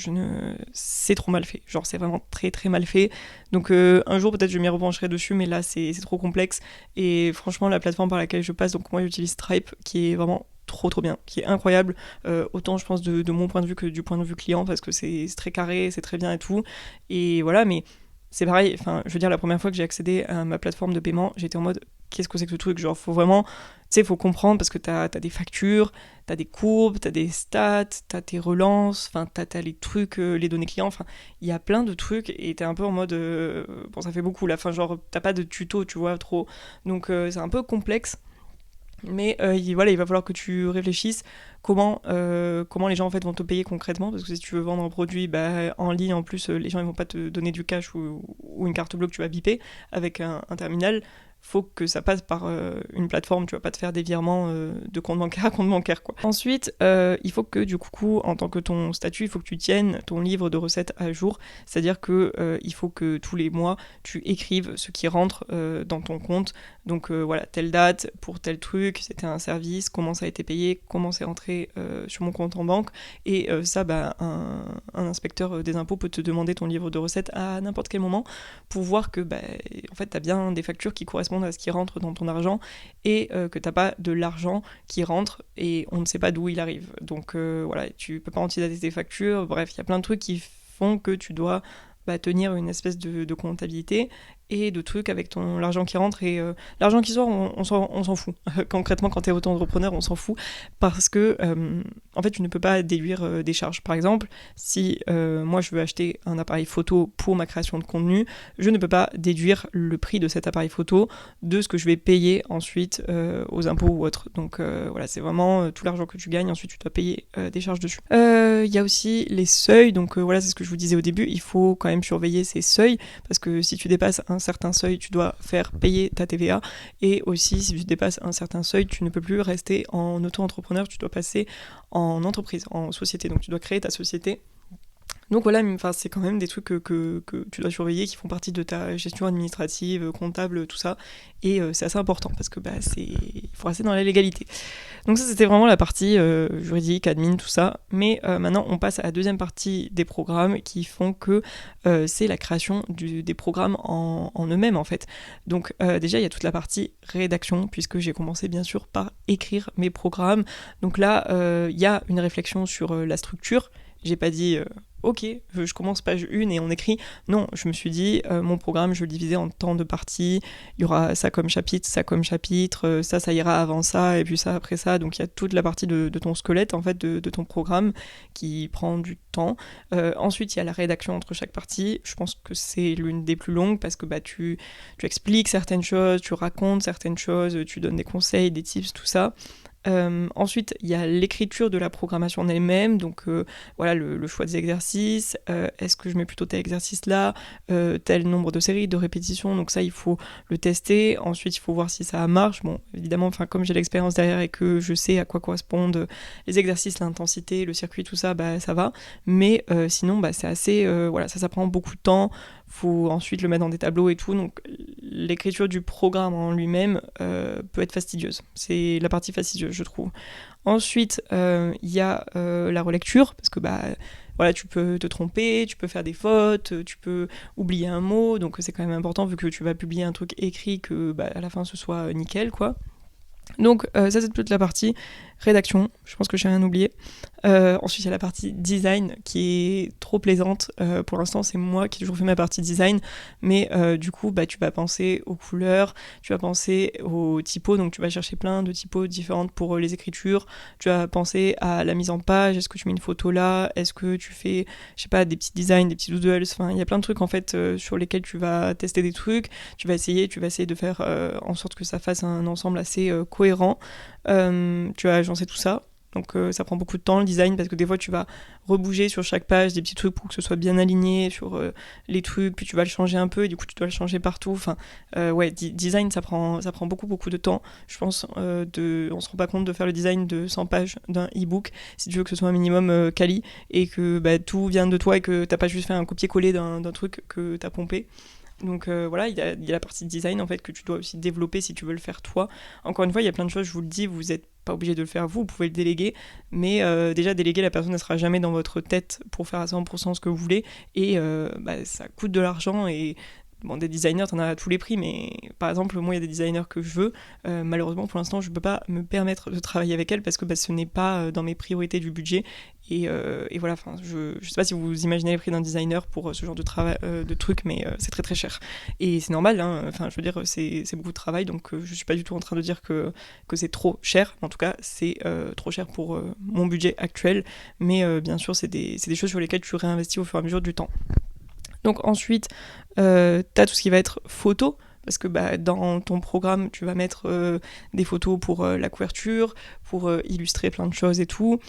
c'est trop mal fait. Genre, c'est vraiment très très mal fait. Donc un jour peut-être je m'y repencherai dessus, mais là c'est trop complexe. Et franchement, la plateforme par laquelle je passe, donc moi j'utilise Stripe, qui est vraiment trop bien, qui est incroyable, autant je pense de mon point de vue que du point de vue client, parce que c'est très carré, c'est très bien et tout. Et voilà, mais c'est pareil, je veux dire, la première fois que j'ai accédé à ma plateforme de paiement, j'étais en mode qu'est-ce que c'est que ce truc? Genre, faut vraiment, tu sais, faut comprendre, parce que t'as des factures, t'as des courbes, t'as des stats, t'as tes relances, t'as les trucs, les données clients, il y a plein de trucs, et t'es un peu en mode, bon, ça fait beaucoup là, genre, t'as pas de tuto, tu vois, trop, donc c'est un peu complexe. Mais il va falloir que tu réfléchisses comment les gens en fait vont te payer concrètement, parce que si tu veux vendre un produit en ligne, en plus les gens ils vont pas te donner du cash ou une carte bleue que tu vas biper avec un terminal. Faut que ça passe par une plateforme, tu vas pas te faire des virements de compte bancaire à compte bancaire, quoi. Ensuite, il faut que du coup, en tant que ton statut, il faut que tu tiennes ton livre de recettes à jour, c'est-à-dire que il faut que tous les mois, tu écrives ce qui rentre dans ton compte. Donc voilà, telle date, pour tel truc, c'était un service, comment ça a été payé, comment c'est rentré sur mon compte en banque, et ça, un inspecteur des impôts peut te demander ton livre de recettes à n'importe quel moment pour voir que en fait, t'as bien des factures qui correspondent à ce qui rentre dans ton argent, et que t'as pas de l'argent qui rentre et on ne sait pas d'où il arrive. Donc voilà, tu peux pas antidater tes factures, bref, il y a plein de trucs qui font que tu dois tenir une espèce de comptabilité. et de trucs avec l'argent qui rentre et l'argent qui sort, on s'en fout. Concrètement, quand tu es auto-entrepreneur, on s'en fout parce que en fait, tu ne peux pas déduire des charges. Par exemple, si moi je veux acheter un appareil photo pour ma création de contenu, je ne peux pas déduire le prix de cet appareil photo de ce que je vais payer ensuite aux impôts ou autres. Donc voilà, c'est vraiment tout l'argent que tu gagnes, ensuite tu dois payer des charges dessus. Il y a aussi les seuils, donc voilà, c'est ce que je vous disais au début, il faut quand même surveiller ces seuils, parce que si tu dépasses un certain seuil, tu dois faire payer ta TVA, et aussi si tu dépasses un certain seuil, tu ne peux plus rester en auto-entrepreneur, tu dois passer en entreprise, en société, donc tu dois créer ta société. Donc voilà, c'est quand même des trucs que tu dois surveiller, qui font partie de ta gestion administrative, comptable, tout ça. Et c'est assez important parce que il faut rester dans la légalité. Donc ça, c'était vraiment la partie juridique, admin, tout ça. Mais maintenant, on passe à la deuxième partie des programmes qui font que c'est la création des programmes en eux-mêmes, en fait. Donc déjà, il y a toute la partie rédaction, puisque j'ai commencé bien sûr par écrire mes programmes. Donc là, il y a une réflexion sur la structure. J'ai pas dit ok, je commence page 1 et on écrit. Non, je me suis dit, mon programme, je vais le diviser en tant de parties. Il y aura ça comme chapitre, ça ira avant ça, et puis ça après ça. Donc il y a toute la partie de ton squelette, en fait, de ton programme qui prend du temps. Ensuite, il y a la rédaction entre chaque partie. Je pense que c'est l'une des plus longues parce que tu expliques certaines choses, tu racontes certaines choses, tu donnes des conseils, des tips, tout ça. Ensuite, il y a l'écriture de la programmation en elle-même, donc voilà le choix des exercices, est-ce que je mets plutôt tel exercice là, tel nombre de séries, de répétitions, donc ça il faut le tester. Ensuite il faut voir si ça marche. Bon, évidemment, comme j'ai l'expérience derrière et que je sais à quoi correspondent les exercices, l'intensité, le circuit, tout ça, ça va, mais sinon c'est assez, voilà, ça prend beaucoup de temps. Faut ensuite le mettre dans des tableaux et tout, donc l'écriture du programme en lui-même peut être fastidieuse. C'est la partie fastidieuse, je trouve. Ensuite, il y a la relecture, parce que voilà, tu peux te tromper, tu peux faire des fautes, tu peux oublier un mot, donc c'est quand même important vu que tu vas publier un truc écrit que à la fin ce soit nickel, quoi. Donc ça c'est toute la partie rédaction, je pense que j'ai rien oublié. Ensuite il y a la partie design qui est trop plaisante. Pour l'instant c'est moi qui ai toujours fait ma partie design, mais du coup tu vas penser aux couleurs, tu vas penser aux typos, donc tu vas chercher plein de typos différentes pour les écritures, tu vas penser à la mise en page, est-ce que tu mets une photo là, est-ce que tu fais, je sais pas, des petits designs, des petits doodles, enfin il y a plein de trucs en fait sur lesquels tu vas tester des trucs, tu vas essayer de faire en sorte que ça fasse un ensemble assez cohérent. Tu vas agencer tout ça, donc ça prend beaucoup de temps le design, parce que des fois tu vas rebouger sur chaque page des petits trucs pour que ce soit bien aligné sur les trucs, puis tu vas le changer un peu et du coup tu dois le changer partout. Enfin design ça prend beaucoup de temps, je pense. On se rend pas compte de faire le design de 100 pages d'un e-book si tu veux que ce soit un minimum quali et que tout vient de toi et que t'as pas juste fait un copier-coller d'un truc que t'as pompé. Donc voilà, il y a la partie design en fait que tu dois aussi développer si tu veux le faire toi. Encore une fois, il y a plein de choses, je vous le dis, vous n'êtes pas obligé de le faire vous pouvez le déléguer, mais déjà déléguer, la personne ne sera jamais dans votre tête pour faire à 100% ce que vous voulez, et ça coûte de l'argent. Et bon, des designers, t'en as à tous les prix, mais par exemple, moi, il y a des designers que je veux. Malheureusement, pour l'instant, je peux pas me permettre de travailler avec elles parce que ce n'est pas dans mes priorités du budget. Et voilà, je sais pas si vous imaginez les prix d'un designer pour ce genre de travail, de trucs, mais c'est très très cher. Et c'est normal, hein, je veux dire, c'est beaucoup de travail, donc je suis pas du tout en train de dire que c'est trop cher. En tout cas, c'est trop cher pour mon budget actuel, mais bien sûr, c'est des choses sur lesquelles tu réinvestis au fur et à mesure du temps. Donc ensuite, t'as tout ce qui va être photo, parce que dans ton programme, tu vas mettre des photos pour la couverture, pour illustrer plein de choses et tout.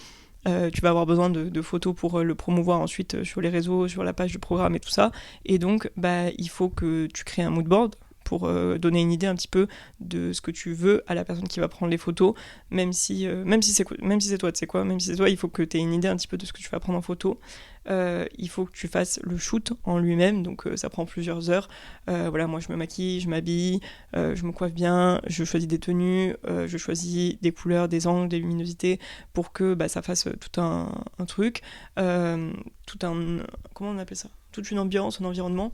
Tu vas avoir besoin de photos pour le promouvoir ensuite sur les réseaux, sur la page du programme et tout ça. Et donc, il faut que tu crées un mood board pour donner une idée un petit peu de ce que tu veux à la personne qui va prendre les photos, même si c'est toi, tu sais quoi, même si c'est toi, il faut que tu aies une idée un petit peu de ce que tu vas prendre en photo. Il faut que tu fasses le shoot en lui-même, donc ça prend plusieurs heures. Voilà, moi je me maquille, je m'habille, je me coiffe bien, je choisis des tenues, je choisis des couleurs, des angles, des luminosités pour que ça fasse tout un truc, comment on appelle ça, toute une ambiance, un environnement.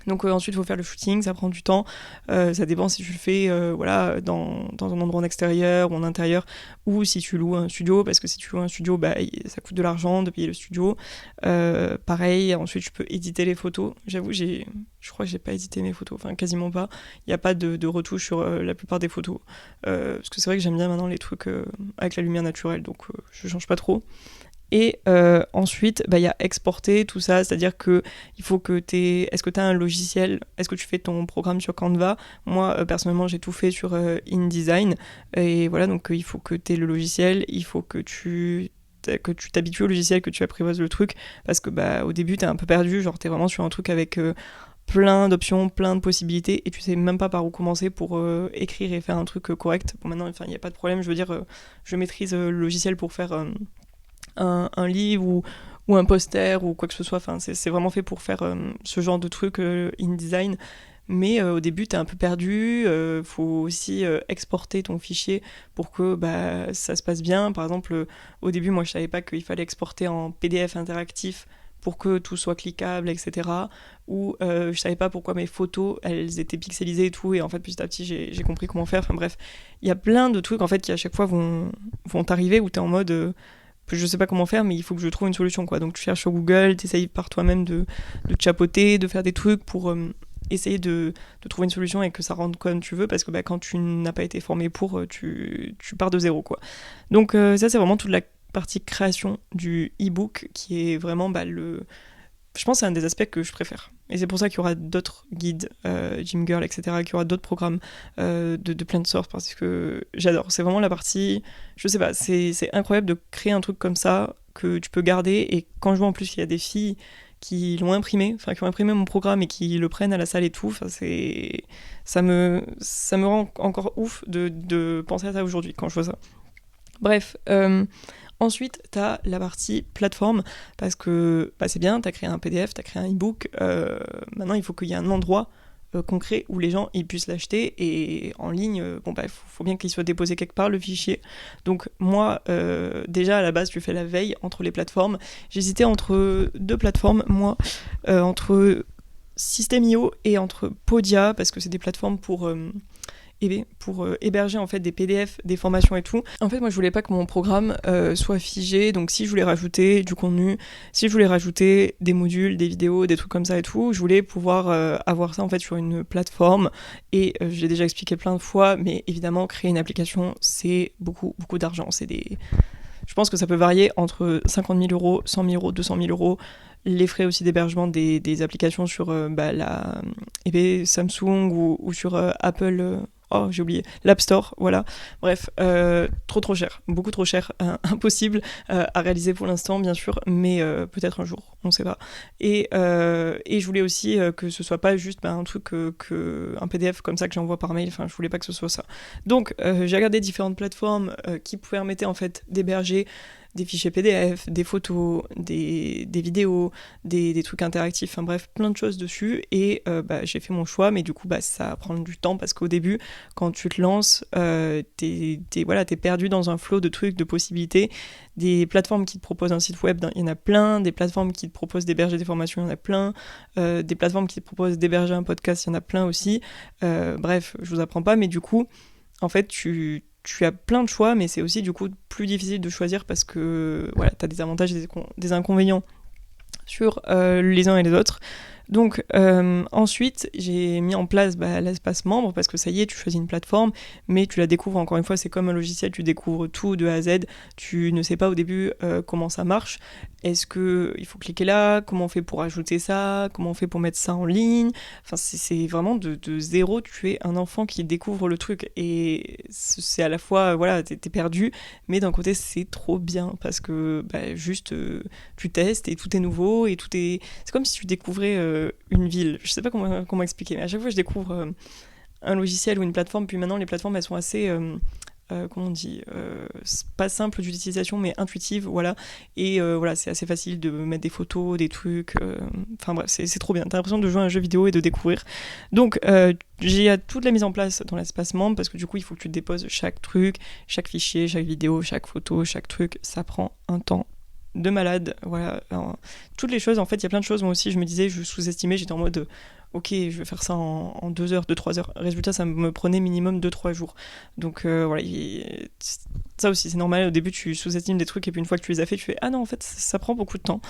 Donc ensuite, il faut faire le shooting, ça prend du temps. Ça dépend si tu le fais dans un endroit en extérieur ou en intérieur, ou si tu loues un studio, parce que si tu loues un studio, ça coûte de l'argent de payer le studio. Pareil, ensuite, tu peux éditer les photos. J'avoue, je crois que j'ai pas édité mes photos, enfin quasiment pas. Il n'y a pas de retouche sur la plupart des photos. Parce que c'est vrai que j'aime bien maintenant les trucs avec la lumière naturelle, donc je change pas trop. Et ensuite, il y a exporter tout ça, c'est-à-dire que il faut que est-ce que tu as un logiciel, est-ce que tu fais ton programme sur Canva? Moi, personnellement, j'ai tout fait sur InDesign. Et voilà, donc il faut que tu aies le logiciel, il faut que tu t'habitues au logiciel, que tu apprivoises le truc, parce que au début, t'es un peu perdu, genre t'es vraiment sur un truc avec plein d'options, plein de possibilités, et tu sais même pas par où commencer pour écrire et faire un truc correct. Bon, maintenant, il n'y a pas de problème, je veux dire, je maîtrise le logiciel pour faire un livre ou un poster ou quoi que ce soit. Enfin, c'est vraiment fait pour faire ce genre de truc InDesign. Mais au début, t'es un peu perdu. Faut aussi exporter ton fichier pour que ça se passe bien. Par exemple, au début, moi, je savais pas qu'il fallait exporter en PDF interactif pour que tout soit cliquable, etc. Ou je savais pas pourquoi mes photos, elles étaient pixelisées et tout. Et en fait, petit à petit, j'ai compris comment faire. Enfin bref, il y a plein de trucs en fait qui à chaque fois vont t'arriver où t'es en mode je sais pas comment faire, mais il faut que je trouve une solution, quoi. Donc tu cherches sur Google, t'essayes par toi-même de chapeauter, de faire des trucs pour essayer de trouver une solution et que ça rentre comme tu veux, parce que quand tu n'as pas été formé pour, tu pars de zéro, quoi. Donc ça, c'est vraiment toute la partie création du e-book qui est vraiment je pense que c'est un des aspects que je préfère. Et c'est pour ça qu'il y aura d'autres guides, Gym Girl, etc., qu'il y aura d'autres programmes de plein de sortes, parce que j'adore. C'est vraiment la partie, je sais pas, c'est incroyable de créer un truc comme ça, que tu peux garder, et quand je vois en plus qu'il y a des filles qui l'ont imprimé, enfin qui ont imprimé mon programme et qui le prennent à la salle et tout, ça me rend encore ouf de penser à ça aujourd'hui, quand je vois ça. Bref, ensuite, tu as la partie plateforme, parce que c'est bien, tu as créé un PDF, tu as créé un e-book, maintenant il faut qu'il y ait un endroit concret où les gens ils puissent l'acheter, et en ligne, faut bien qu'il soit déposé quelque part, le fichier. Donc moi, déjà à la base, tu fais la veille entre les plateformes. J'hésitais entre deux plateformes, moi, entre System.io et entre Podia, parce que c'est des plateformes pour héberger en fait des PDF, des formations et tout. En fait, moi je voulais pas que mon programme soit figé, donc si je voulais rajouter du contenu, si je voulais rajouter des modules, des vidéos, des trucs comme ça et tout, je voulais pouvoir avoir ça en fait sur une plateforme, et j'ai déjà expliqué plein de fois, mais évidemment créer une application c'est beaucoup d'argent, je pense que ça peut varier entre 50 000 euros, 100 000 euros, 200 000 euros, les frais aussi d'hébergement des applications sur Samsung ou sur Apple. J'ai oublié, l'App Store, voilà. Bref, trop cher, beaucoup trop cher, impossible à réaliser pour l'instant, bien sûr, mais peut-être un jour, on sait pas. Et je voulais aussi que ce soit pas juste un truc, un PDF comme ça que j'envoie par mail, enfin, je voulais pas que ce soit ça. Donc, j'ai regardé différentes plateformes qui permettaient en fait d'héberger des fichiers PDF, des photos, des vidéos, des trucs interactifs, enfin bref, plein de choses dessus, et j'ai fait mon choix, mais du coup ça prend du temps, parce qu'au début, quand tu te lances, t'es perdu dans un flot de trucs, de possibilités. Des plateformes qui te proposent un site web, il y en a plein, des plateformes qui te proposent d'héberger des formations, il y en a plein, des plateformes qui te proposent d'héberger un podcast, il y en a plein aussi. Bref, je vous apprends pas, mais du coup, en fait, tu as plein de choix, mais c'est aussi du coup plus difficile de choisir, parce que voilà, tu as des avantages et des inconvénients sur les uns et les autres. Donc ensuite, j'ai mis en place l'espace membre, parce que ça y est, tu choisis une plateforme, mais tu la découvres, encore une fois, c'est comme un logiciel, tu découvres tout de A à Z, tu ne sais pas au début comment ça marche. Est-ce qu'il faut cliquer là? Comment on fait pour ajouter ça? Comment on fait pour mettre ça en ligne? Enfin, c'est vraiment de zéro, tu es un enfant qui découvre le truc, et c'est à la fois, voilà, t'es perdu, mais d'un côté, c'est trop bien, parce que juste, tu testes, et tout est nouveau, et c'est comme si tu découvrais une ville. Je sais pas comment expliquer, mais à chaque fois, je découvre un logiciel ou une plateforme, puis maintenant, les plateformes, elles sont assez... comment on dit, pas simple d'utilisation, mais intuitive, voilà. Et voilà, c'est assez facile de mettre des photos, des trucs. Enfin bref, c'est trop bien. T'as l'impression de jouer à un jeu vidéo et de découvrir. Donc j'ai toute la mise en place dans l'espace membre, parce que du coup, il faut que tu déposes chaque truc, chaque fichier, chaque vidéo, chaque photo, chaque truc. Ça prend un temps de malade, voilà. Alors, toutes les choses, en fait, il y a plein de choses. Moi aussi, je me disais, je sous-estimais, j'étais en mode ok, je vais faire ça en 2 heures, 2-3 heures. Résultat, ça me prenait minimum 2-3 jours. Donc voilà, ça aussi c'est normal, au début tu sous-estimes des trucs et puis une fois que tu les as fait, tu fais ah non en fait ça prend beaucoup de temps.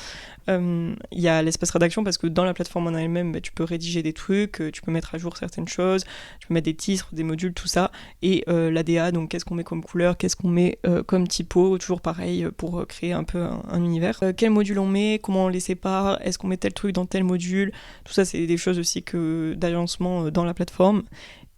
Il y a l'espace rédaction parce que dans la plateforme en elle-même, bah, tu peux rédiger des trucs, tu peux mettre à jour certaines choses, tu peux mettre des titres, des modules, tout ça. Et l'ADA, donc qu'est-ce qu'on met comme couleur, qu'est-ce qu'on met comme typo, toujours pareil pour créer un peu un univers. Quel module on met, comment on les sépare, est-ce qu'on met tel truc dans tel module, tout ça c'est des choses aussi d'agencement dans la plateforme.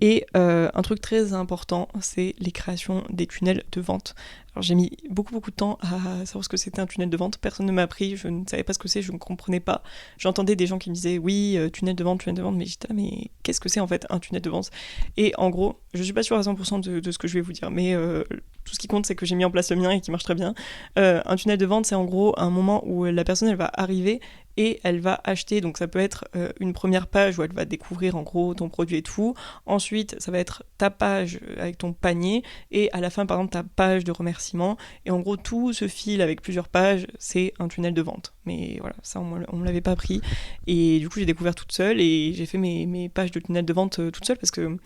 Et un truc très important, c'est les créations des tunnels de vente. Alors j'ai mis beaucoup de temps à savoir ce que c'était un tunnel de vente. Personne ne m'a appris, je ne savais pas ce que c'est, je ne comprenais pas. J'entendais des gens qui me disaient oui, tunnel de vente, mais j'étais là, mais qu'est-ce que c'est en fait un tunnel de vente? Et en gros, je suis pas sûre à 100% de ce que je vais vous dire, mais tout ce qui compte c'est que j'ai mis en place le mien et qui marche très bien. Un tunnel de vente, c'est en gros un moment où la personne elle va arriver et elle va acheter, donc ça peut être une première page où elle va découvrir en gros ton produit et tout. Ensuite, ça va être ta page avec ton panier et à la fin, par exemple, ta page de remerciement. Et en gros, tout ce fil avec plusieurs pages, c'est un tunnel de vente. Mais voilà, ça, on me l'avait pas appris. Et du coup, j'ai découvert toute seule et j'ai fait mes pages de tunnel de vente toute seule parce que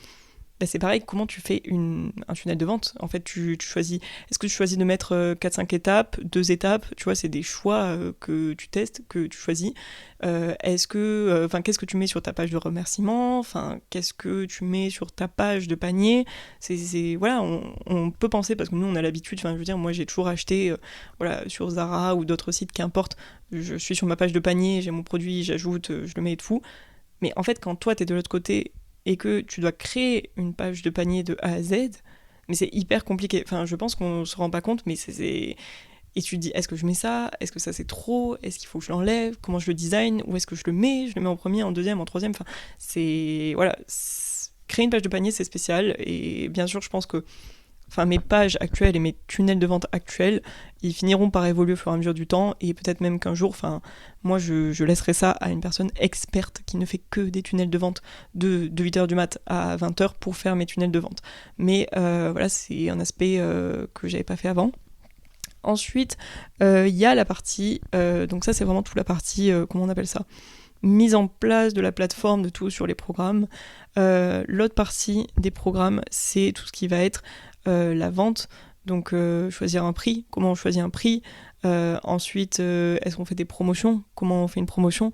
bah c'est pareil, comment tu fais un tunnel de vente? En fait, tu choisis. Est-ce que tu choisis de mettre 4-5 étapes, 2 étapes? Tu vois, c'est des choix que tu testes, que tu choisis. Qu'est-ce que tu mets sur ta page de remerciement? Enfin, qu'est-ce que tu mets sur ta page de panier? Voilà, on peut penser, parce que nous, on a l'habitude, enfin, je veux dire, moi, j'ai toujours acheté voilà, sur Zara ou d'autres sites, qu'importe. Je suis sur ma page de panier, j'ai mon produit, j'ajoute, je le mets et tout. Mais en fait, quand toi, t'es de l'autre côté et que tu dois créer une page de panier de A à Z, mais c'est hyper compliqué. Enfin, je pense qu'on se rend pas compte, mais c'est... Et tu te dis, est-ce que je mets ça? Est-ce que ça c'est trop? Est-ce qu'il faut que je l'enlève? Comment je le design? Où est-ce que je le mets? Je le mets en premier, en deuxième, en troisième? Enfin, c'est... Voilà. Créer une page de panier, c'est spécial. Et bien sûr, je pense que mes pages actuelles et mes tunnels de vente actuels, ils finiront par évoluer au fur et à mesure du temps, et peut-être même qu'un jour, moi je laisserai ça à une personne experte qui ne fait que des tunnels de vente de 8h du mat à 20h pour faire mes tunnels de vente. Mais voilà, c'est un aspect que j'avais pas fait avant. Ensuite, il y a la partie, donc ça c'est vraiment toute la partie, comment on appelle ça, mise en place de la plateforme, de tout sur les programmes. L'autre partie des programmes, c'est tout ce qui va être la vente, donc choisir un prix, comment on choisit un prix, ensuite est-ce qu'on fait des promotions, comment on fait une promotion,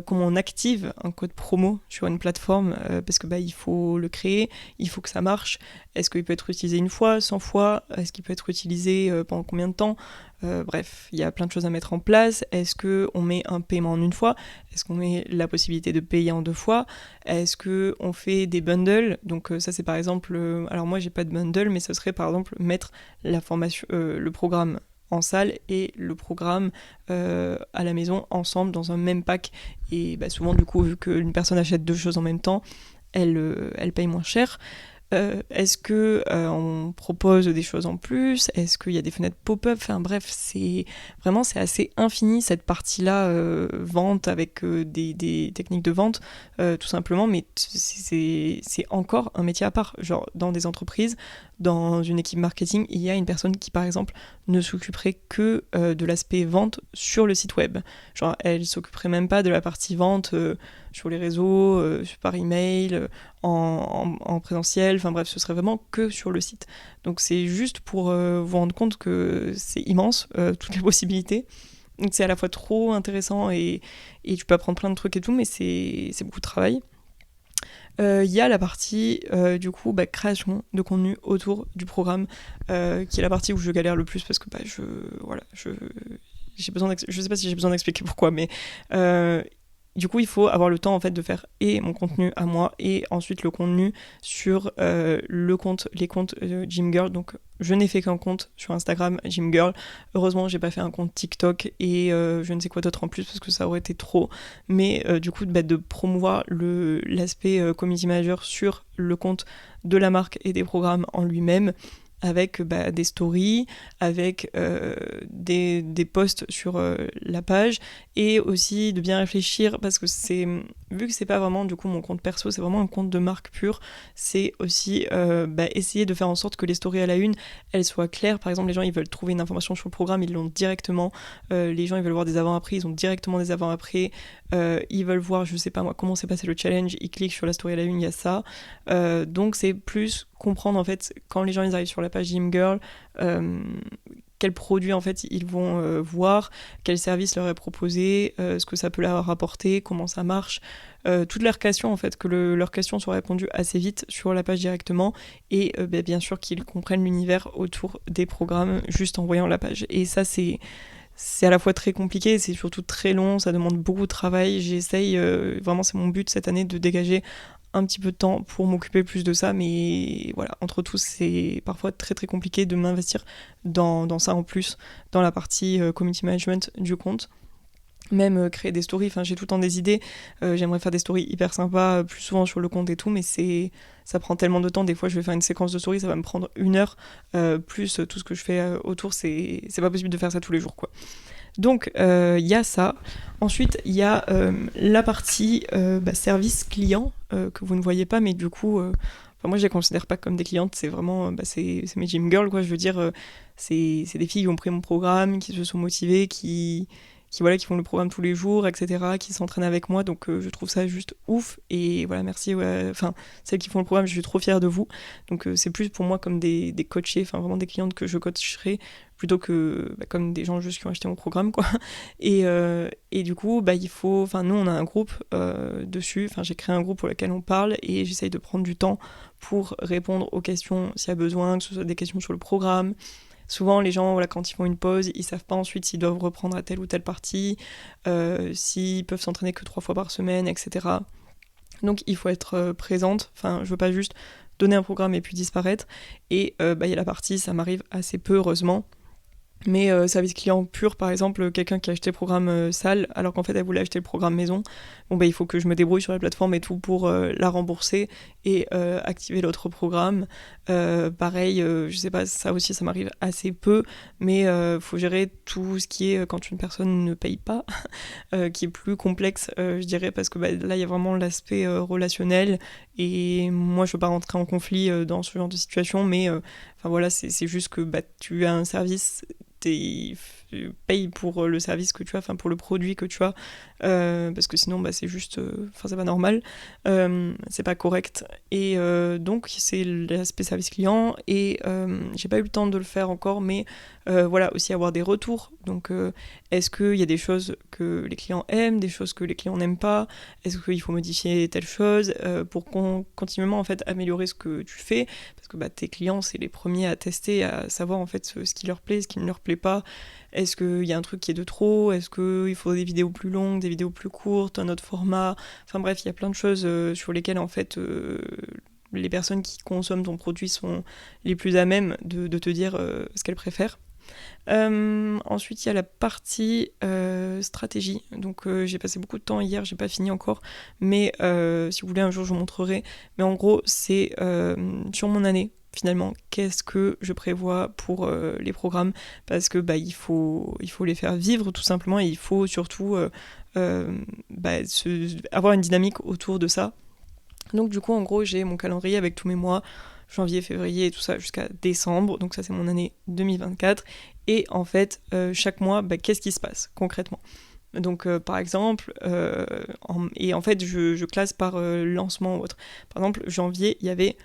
comment on active un code promo sur une plateforme, parce que il faut le créer, il faut que ça marche, est-ce qu'il peut être utilisé une fois, 100 fois, est-ce qu'il peut être utilisé pendant combien de temps, bref, il y a plein de choses à mettre en place. Est-ce qu'on met un paiement en une fois? Est-ce qu'on met la possibilité de payer en 2 fois? Est-ce qu'on fait des bundles? Donc ça c'est par exemple, alors moi j'ai pas de bundle, mais ce serait par exemple mettre la formation, le programme en salle et le programme à la maison ensemble dans un même pack. Et souvent du coup, vu qu'une personne achète 2 choses en même temps, elle paye moins cher. Est-ce que on propose des choses en plus? Est-ce qu'il y a des fenêtres pop-up? Enfin bref, c'est assez infini cette partie-là, vente avec des techniques de vente, tout simplement, mais c'est encore un métier à part. Genre dans des entreprises, dans une équipe marketing, il y a une personne qui par exemple ne s'occuperait que de l'aspect vente sur le site web. Genre elle s'occuperait même pas de la partie vente sur les réseaux, par email, en présentiel, enfin bref, ce serait vraiment que sur le site. Donc c'est juste pour vous rendre compte que c'est immense, toutes les possibilités. Donc c'est à la fois trop intéressant et tu peux apprendre plein de trucs et tout, mais c'est beaucoup de travail. Il y a la partie du coup création de contenu autour du programme, qui est la partie où je galère le plus parce que j'ai besoin je sais pas si j'ai besoin d'expliquer pourquoi, mais du coup, il faut avoir le temps en fait de faire et mon contenu à moi et ensuite le contenu sur les comptes Gymgirl. Donc, je n'ai fait qu'un compte sur Instagram, Gymgirl. Heureusement, j'ai pas fait un compte TikTok et je ne sais quoi d'autre en plus parce que ça aurait été trop. Mais du coup, de promouvoir l'aspect community manager sur le compte de la marque et des programmes en lui-même. avec des stories, avec des posts sur la page, et aussi de bien réfléchir, parce que vu que c'est pas vraiment du coup mon compte perso, c'est vraiment un compte de marque pure, c'est aussi essayer de faire en sorte que les stories à la une, elles soient claires. Par exemple, les gens ils veulent trouver une information sur le programme, ils l'ont directement, les gens ils veulent voir des avant-après, ils ont directement des avant-après, ils veulent voir, je sais pas moi, comment s'est passé le challenge, ils cliquent sur la story à la une, il y a ça. Donc c'est plus comprendre en fait quand les gens ils arrivent sur la page Gym Girl, quels produits en fait ils vont voir, quel service leur est proposé, ce que ça peut leur apporter, comment ça marche, toutes leurs questions en fait, que leurs questions soient répondues assez vite sur la page directement, et bien sûr qu'ils comprennent l'univers autour des programmes juste en voyant la page. Et ça c'est à la fois très compliqué, c'est surtout très long, ça demande beaucoup de travail. J'essaye, vraiment c'est mon but cette année de dégager un petit peu de temps pour m'occuper plus de ça, mais voilà, entre tous c'est parfois très très compliqué de m'investir dans ça en plus, dans la partie community management du compte. Même créer des stories, enfin j'ai tout le temps des idées, j'aimerais faire des stories hyper sympas plus souvent sur le compte et tout, mais ça prend tellement de temps. Des fois je vais faire une séquence de stories, ça va me prendre 1 heure, plus tout ce que je fais autour, c'est pas possible de faire ça tous les jours quoi. Donc il y a ça. Ensuite il y a la partie service client, que vous ne voyez pas, mais du coup moi je les considère pas comme des clientes, c'est vraiment c'est mes gym girls quoi. Je veux dire, c'est des filles qui ont pris mon programme, qui se sont motivées, qui font le programme tous les jours, etc., qui s'entraînent avec moi, donc je trouve ça juste ouf, et voilà, merci, enfin, celles qui font le programme, je suis trop fière de vous, donc c'est plus pour moi comme des coachés, enfin vraiment des clientes que je coacherai, plutôt que comme des gens juste qui ont acheté mon programme, quoi, et du coup, il faut, enfin, nous, on a un groupe dessus, enfin, j'ai créé un groupe pour lequel on parle, et j'essaye de prendre du temps pour répondre aux questions s'il y a besoin, que ce soit des questions sur le programme. Souvent, les gens, voilà, quand ils font une pause, ils savent pas ensuite s'ils doivent reprendre à telle ou telle partie, s'ils peuvent s'entraîner que 3 fois par semaine, etc. Donc, il faut être présente. Enfin, je veux pas juste donner un programme et puis disparaître. Et il y a la partie, ça m'arrive assez peu, heureusement. Mais service client pur, par exemple, quelqu'un qui a acheté le programme salle, alors qu'en fait elle voulait acheter le programme maison, il faut que je me débrouille sur la plateforme et tout pour la rembourser et activer l'autre programme. Pareil, je sais pas, ça aussi ça m'arrive assez peu, mais faut gérer tout ce qui est quand une personne ne paye pas, qui est plus complexe, je dirais, parce que là il y a vraiment l'aspect relationnel, et moi je veux pas rentrer en conflit dans ce genre de situation, mais enfin voilà, c'est juste que tu as un service, payes pour le service que tu as, enfin pour le produit que tu as, parce que sinon c'est juste, enfin c'est pas normal, c'est pas correct, et donc c'est l'aspect service client, et j'ai pas eu le temps de le faire encore, mais voilà, aussi avoir des retours, donc est-ce qu'il y a des choses que les clients aiment, des choses que les clients n'aiment pas, est-ce qu'il faut modifier telle chose, pour continuellement en fait améliorer ce que tu fais, parce que tes clients c'est les premiers à tester, à savoir en fait ce qui leur plaît, ce qui ne leur plaît pas. Est-ce qu'il y a un truc qui est de trop, est-ce qu'il faut des vidéos plus longues, des vidéos plus courtes, un autre format, enfin bref, il y a plein de choses sur lesquelles en fait les personnes qui consomment ton produit sont les plus à même de te dire ce qu'elles préfèrent. Ensuite il y a la partie stratégie, donc j'ai passé beaucoup de temps hier, j'ai pas fini encore, mais si vous voulez un jour je vous montrerai, mais en gros c'est sur mon année finalement, qu'est-ce que je prévois pour les programmes, parce que il faut les faire vivre tout simplement, et il faut surtout avoir une dynamique autour de ça. Donc du coup en gros j'ai mon calendrier avec tous mes mois, janvier, février et tout ça jusqu'à décembre, donc ça c'est mon année 2024, et en fait chaque mois qu'est-ce qui se passe concrètement. Donc par exemple, et en fait je classe par lancement ou autre. Par exemple janvier il y avait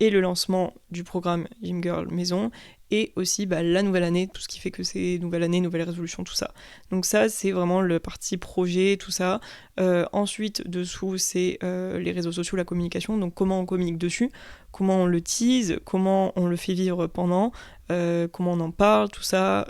et le lancement du programme Gym Girl Maison, et aussi la nouvelle année, tout ce qui fait que c'est nouvelle année, nouvelle résolution, tout ça. Donc ça, c'est vraiment le parti projet, tout ça. Ensuite, dessous, c'est les réseaux sociaux, la communication, donc comment on communique dessus, comment on le tease, comment on le fait vivre pendant, comment on en parle, tout ça.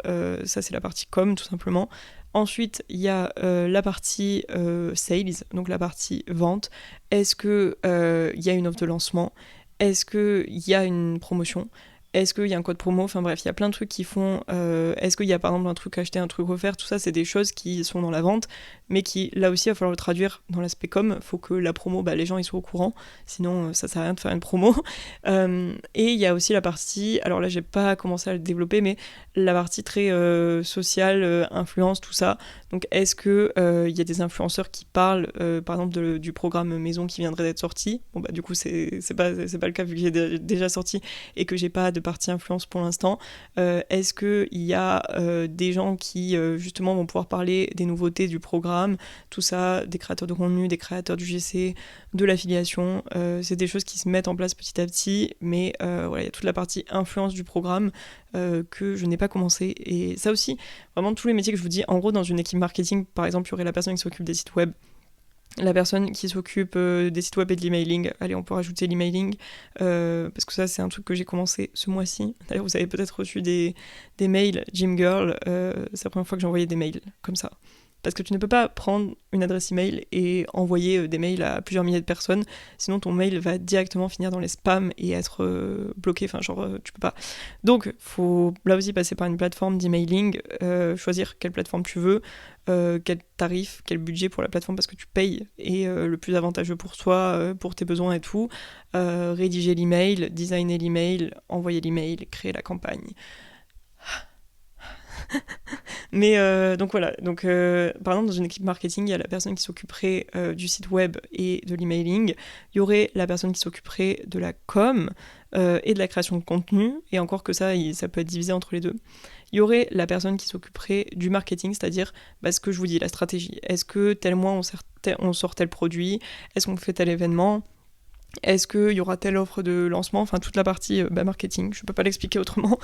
Ça, c'est la partie com, tout simplement. Ensuite, il y a la partie sales, donc la partie vente. Est-ce qu'il y a une offre de lancement ? Est-ce qu'il y a une promotion ? est-ce qu'il y a un code promo, enfin bref, il y a plein de trucs qui font, est-ce qu'il y a par exemple un truc acheté, un truc offert, tout ça c'est des choses qui sont dans la vente, mais qui là aussi il va falloir le traduire dans l'aspect com, faut que la promo, les gens ils soient au courant, sinon ça sert à rien de faire une promo. Et il y a aussi la partie, alors là j'ai pas commencé à le développer, mais la partie très sociale, influence, tout ça. Donc est-ce que il y a des influenceurs qui parlent par exemple du programme maison qui viendrait d'être sorti. Bon du coup c'est pas le cas vu que j'ai déjà sorti et que j'ai pas de partie influence pour l'instant. Est-ce que il y a des gens qui justement vont pouvoir parler des nouveautés du programme, tout ça, des créateurs de contenu, des créateurs du GC, de l'affiliation, c'est des choses qui se mettent en place petit à petit, mais voilà, il y a toute la partie influence du programme que je n'ai pas commencé. Et ça aussi, vraiment tous les métiers que je vous dis, en gros dans une équipe marketing, par exemple, il y aurait la personne qui s'occupe des sites web, la personne qui s'occupe des sites web et de l'emailing. Allez, on peut rajouter l'emailing, parce que ça, c'est un truc que j'ai commencé ce mois-ci. D'ailleurs, vous avez peut-être reçu des mails, Gym Girl, c'est la première fois que j'ai envoyé des mails comme ça. Parce que tu ne peux pas prendre une adresse email et envoyer des mails à plusieurs milliers de personnes, sinon ton mail va directement finir dans les spams et être bloqué, enfin tu peux pas. Donc, faut là aussi passer par une plateforme d'emailing, choisir quelle plateforme tu veux, quel tarif, quel budget pour la plateforme parce que tu payes et le plus avantageux pour soi, pour tes besoins et tout, rédiger l'email, designer l'email, envoyer l'email, créer la campagne. Mais donc voilà, par exemple dans une équipe marketing, il y a la personne qui s'occuperait du site web et de l'emailing, il y aurait la personne qui s'occuperait de la com et de la création de contenu, et encore que ça peut être divisé entre les deux. Il y aurait la personne qui s'occuperait du marketing, c'est-à-dire ce que je vous dis, la stratégie. Est-ce que tel mois on sort tel produit, est-ce qu'on fait tel événement, est-ce qu'il y aura telle offre de lancement, enfin toute la partie marketing, je peux pas l'expliquer autrement,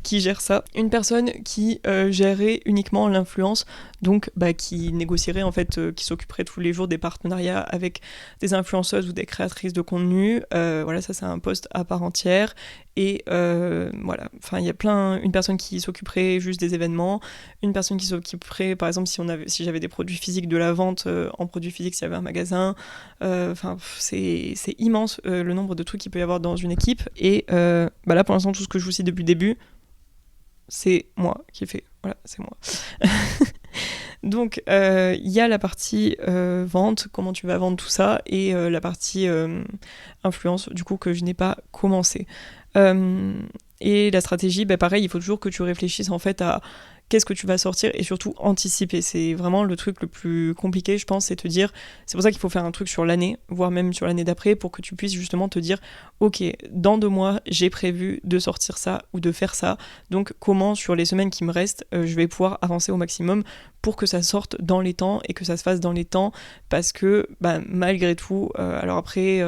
qui gère ça. Une personne qui gérerait uniquement l'influence, donc qui négocierait en fait, qui s'occuperait tous les jours des partenariats avec des influenceuses ou des créatrices de contenu, voilà, ça c'est un poste à part entière. Et voilà, enfin il y a une personne qui s'occuperait juste des événements, une personne qui s'occuperait par exemple si j'avais des produits physiques, de la vente en produits physiques s'il y avait un magasin, enfin c'est immense le nombre de trucs qu'il peut y avoir dans une équipe. Et là pour l'instant tout ce que je vous cite depuis le début, c'est moi qui fais, voilà, c'est moi. Donc il y a la partie vente, comment tu vas vendre tout ça, et la partie influence du coup que je n'ai pas commencé. Et la stratégie, pareil, il faut toujours que tu réfléchisses en fait à qu'est-ce que tu vas sortir et surtout anticiper. C'est vraiment le truc le plus compliqué, je pense, c'est te dire, c'est pour ça qu'il faut faire un truc sur l'année, voire même sur l'année d'après, pour que tu puisses justement te dire, ok, dans 2 mois, j'ai prévu de sortir ça ou de faire ça, donc comment sur les semaines qui me restent, je vais pouvoir avancer au maximum pour que ça sorte dans les temps et que ça se fasse dans les temps, parce que malgré tout, alors après...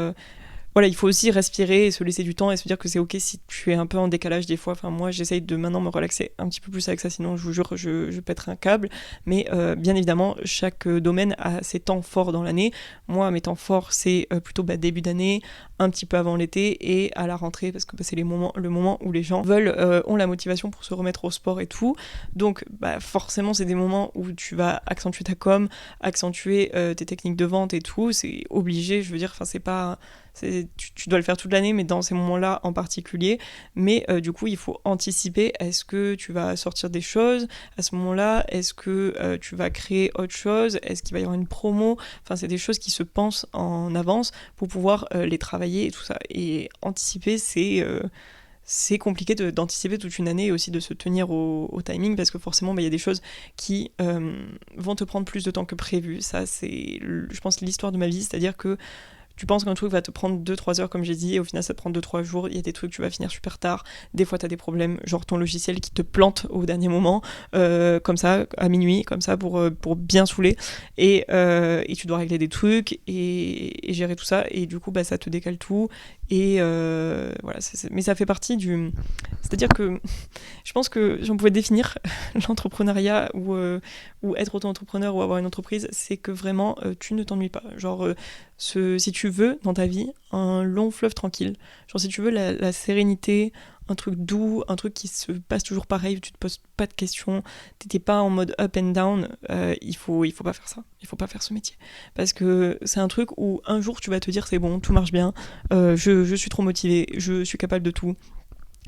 voilà, il faut aussi respirer et se laisser du temps et se dire que c'est ok si tu es un peu en décalage des fois. Enfin, moi, j'essaye de maintenant me relaxer un petit peu plus avec ça, sinon je vous jure, je pèterai un câble. Mais bien évidemment, chaque domaine a ses temps forts dans l'année. Moi, mes temps forts, c'est plutôt début d'année, un petit peu avant l'été et à la rentrée, parce que c'est le moment où les gens ont la motivation pour se remettre au sport et tout. Donc, forcément, c'est des moments où tu vas accentuer ta com, accentuer tes techniques de vente et tout. C'est obligé, je veux dire, enfin, c'est pas... Tu dois le faire toute l'année, mais dans ces moments-là en particulier. Mais du coup, il faut anticiper. Est-ce que tu vas sortir des choses à ce moment-là? Est-ce que tu vas créer autre chose? Est-ce qu'il va y avoir une promo? Enfin, c'est des choses qui se pensent en avance pour pouvoir les travailler et tout ça. Et anticiper, c'est compliqué d'anticiper toute une année et aussi de se tenir au timing, parce que forcément, il y a des choses qui vont te prendre plus de temps que prévu. Ça, c'est, je pense, l'histoire de ma vie. C'est-à-dire que tu penses qu'un truc va te prendre 2-3 heures, comme j'ai dit, et au final ça te prend 2-3 jours. Il y a des trucs, tu vas finir super tard. Des fois, tu as des problèmes, genre ton logiciel qui te plante au dernier moment, comme ça, à minuit, comme ça, pour bien saouler. Et tu dois régler des trucs et gérer tout ça. Et du coup, ça te décale tout. Et voilà, mais ça fait partie du... C'est-à-dire que je pense que j'en pouvais définir l'entrepreneuriat ou être auto-entrepreneur ou avoir une entreprise, c'est que vraiment, tu ne t'ennuies pas. Genre, si tu veux, dans ta vie, un long fleuve tranquille. Genre, si tu veux la sérénité, un truc doux, un truc qui se passe toujours pareil, où tu te poses pas de questions, t'étais pas en mode up and down, il faut pas faire ça. Il faut pas faire ce métier. Parce que c'est un truc où un jour tu vas te dire c'est bon, tout marche bien, je suis trop motivée, je suis capable de tout.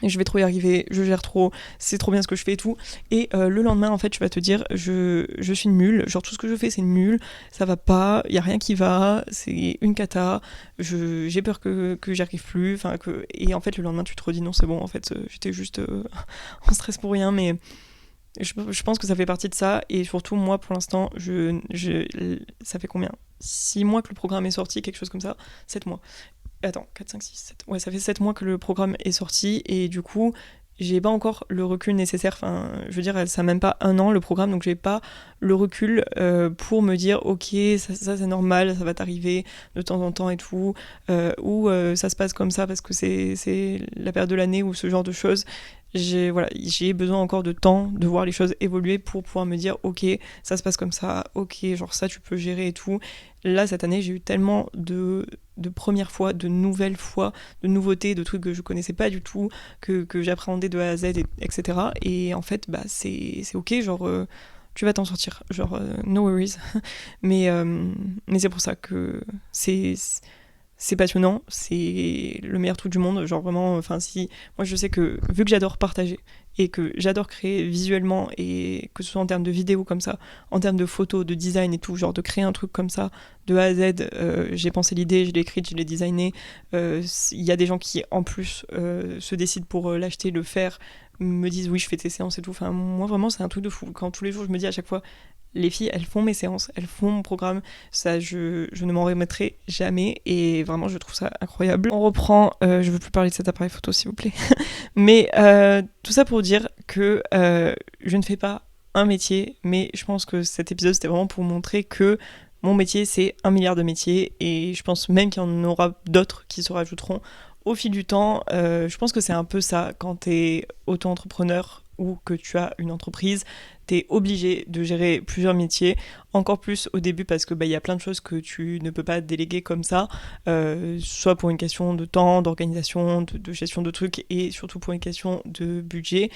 et je vais trop y arriver, je gère trop, c'est trop bien ce que je fais et tout. Et le lendemain, en fait, tu vas te dire, je suis nulle, genre tout ce que je fais, c'est nul, ça va pas, y a rien qui va, c'est une cata, j'ai peur que j'y arrive plus, et en fait, le lendemain, tu te redis, non, c'est bon, en fait, j'étais juste en stress pour rien, mais je pense que ça fait partie de ça, et surtout, moi, pour l'instant, ça fait combien 6 mois que le programme est sorti, quelque chose comme ça, 7 mois. Attends, 4, 5, 6, 7. Ouais, ça fait 7 mois que le programme est sorti et du coup, j'ai pas encore le recul nécessaire. Enfin, je veux dire, ça n'a même pas un an le programme, donc j'ai pas le recul pour me dire, ok, ça c'est normal, ça va t'arriver de temps en temps et tout, ou ça se passe comme ça parce que c'est la période de l'année ou ce genre de choses. J'ai besoin encore de temps de voir les choses évoluer pour pouvoir me dire, ok, ça se passe comme ça, ok, genre ça tu peux gérer et tout. Là, cette année, j'ai eu tellement de premières fois, de nouvelles fois, de nouveautés, de trucs que je connaissais pas du tout, que j'appréhendais de A à Z, etc. Et en fait, bah, c'est ok, genre, tu vas t'en sortir, genre, no worries. Mais c'est pour ça que c'est passionnant, c'est le meilleur truc du monde, genre vraiment, enfin si, moi je sais que vu que j'adore partager et que j'adore créer visuellement et que ce soit en termes de vidéos comme ça, en termes de photos, de design et tout, genre de créer un truc comme ça de A à Z, j'ai pensé l'idée, je l'ai écrite, je l'ai designé, il y a des gens qui en plus se décident pour l'acheter, le faire, me disent oui je fais tes séances et tout, enfin moi vraiment c'est un truc de fou, quand tous les jours je me dis à chaque fois les filles, elles font mes séances, elles font mon programme. Ça, je ne m'en remettrai jamais. Et vraiment, je trouve ça incroyable. On reprend. Je veux plus parler de cet appareil photo, s'il vous plaît. Mais tout ça pour dire que je ne fais pas un métier. Mais je pense que cet épisode, c'était vraiment pour montrer que mon métier, c'est 1 milliard de métiers. Et je pense même qu'il y en aura d'autres qui se rajouteront au fil du temps. Je pense que c'est un peu ça quand tu es auto-entrepreneur ou que tu as une entreprise, t'es obligé de gérer plusieurs métiers, encore plus au début parce que y a plein de choses que tu ne peux pas déléguer comme ça, soit pour une question de temps, d'organisation, de gestion de trucs et surtout pour une question de budget.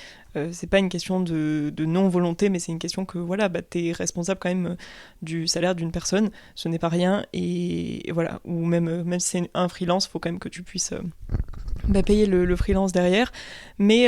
C'est pas une question de non-volonté, mais c'est une question que voilà, t'es responsable quand même du salaire d'une personne, ce n'est pas rien, et voilà, ou même si c'est un freelance, il faut quand même que tu puisses payer le freelance derrière, mais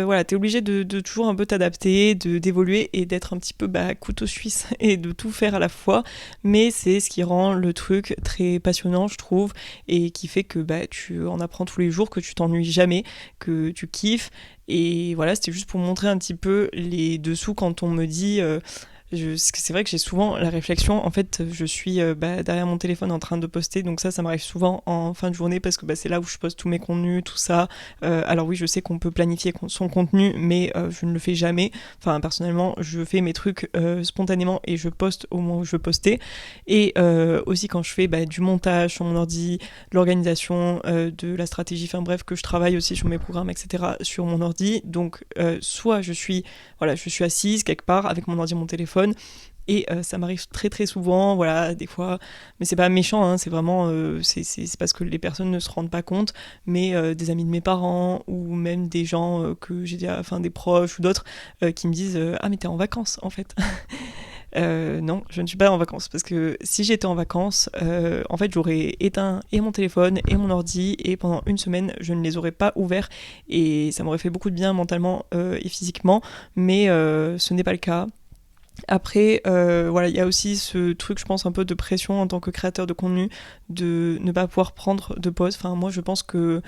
voilà, t'es obligé de toujours un peu t'adapter, d'évoluer et d'être un petit peu couteau suisse et de tout faire à la fois, mais c'est ce qui rend le truc très passionnant je trouve, et qui fait que tu en apprends tous les jours, que tu t'ennuies jamais, que tu kiffes, et voilà, c'était juste pour montrer un petit peu les dessous quand on me dit... c'est vrai que j'ai souvent la réflexion, en fait je suis derrière mon téléphone en train de poster, donc ça m'arrive souvent en fin de journée parce que c'est là où je poste tous mes contenus, tout ça. Alors oui, je sais qu'on peut planifier son contenu, mais je ne le fais jamais. Enfin, personnellement, je fais mes trucs spontanément et je poste au moment où je veux poster. Et aussi quand je fais du montage sur mon ordi, de l'organisation, de la stratégie, enfin bref, que je travaille aussi sur mes programmes, etc. sur mon ordi. Donc soit je suis assise quelque part avec mon ordi, mon téléphone, et ça m'arrive très très souvent, voilà, des fois, mais c'est pas méchant, hein, c'est vraiment, c'est parce que les personnes ne se rendent pas compte, mais des amis de mes parents, ou même des gens que j'ai déjà, enfin des proches ou d'autres, qui me disent ah mais t'es en vacances en fait. Non, je ne suis pas en vacances, parce que si j'étais en vacances, en fait j'aurais éteint et mon téléphone et mon ordi, et pendant une semaine je ne les aurais pas ouverts, et ça m'aurait fait beaucoup de bien mentalement et physiquement, mais ce n'est pas le cas. Après, voilà, il y a aussi ce truc, je pense, un peu de pression en tant que créateur de contenu, de ne pas pouvoir prendre de pause. Enfin, moi, je pense que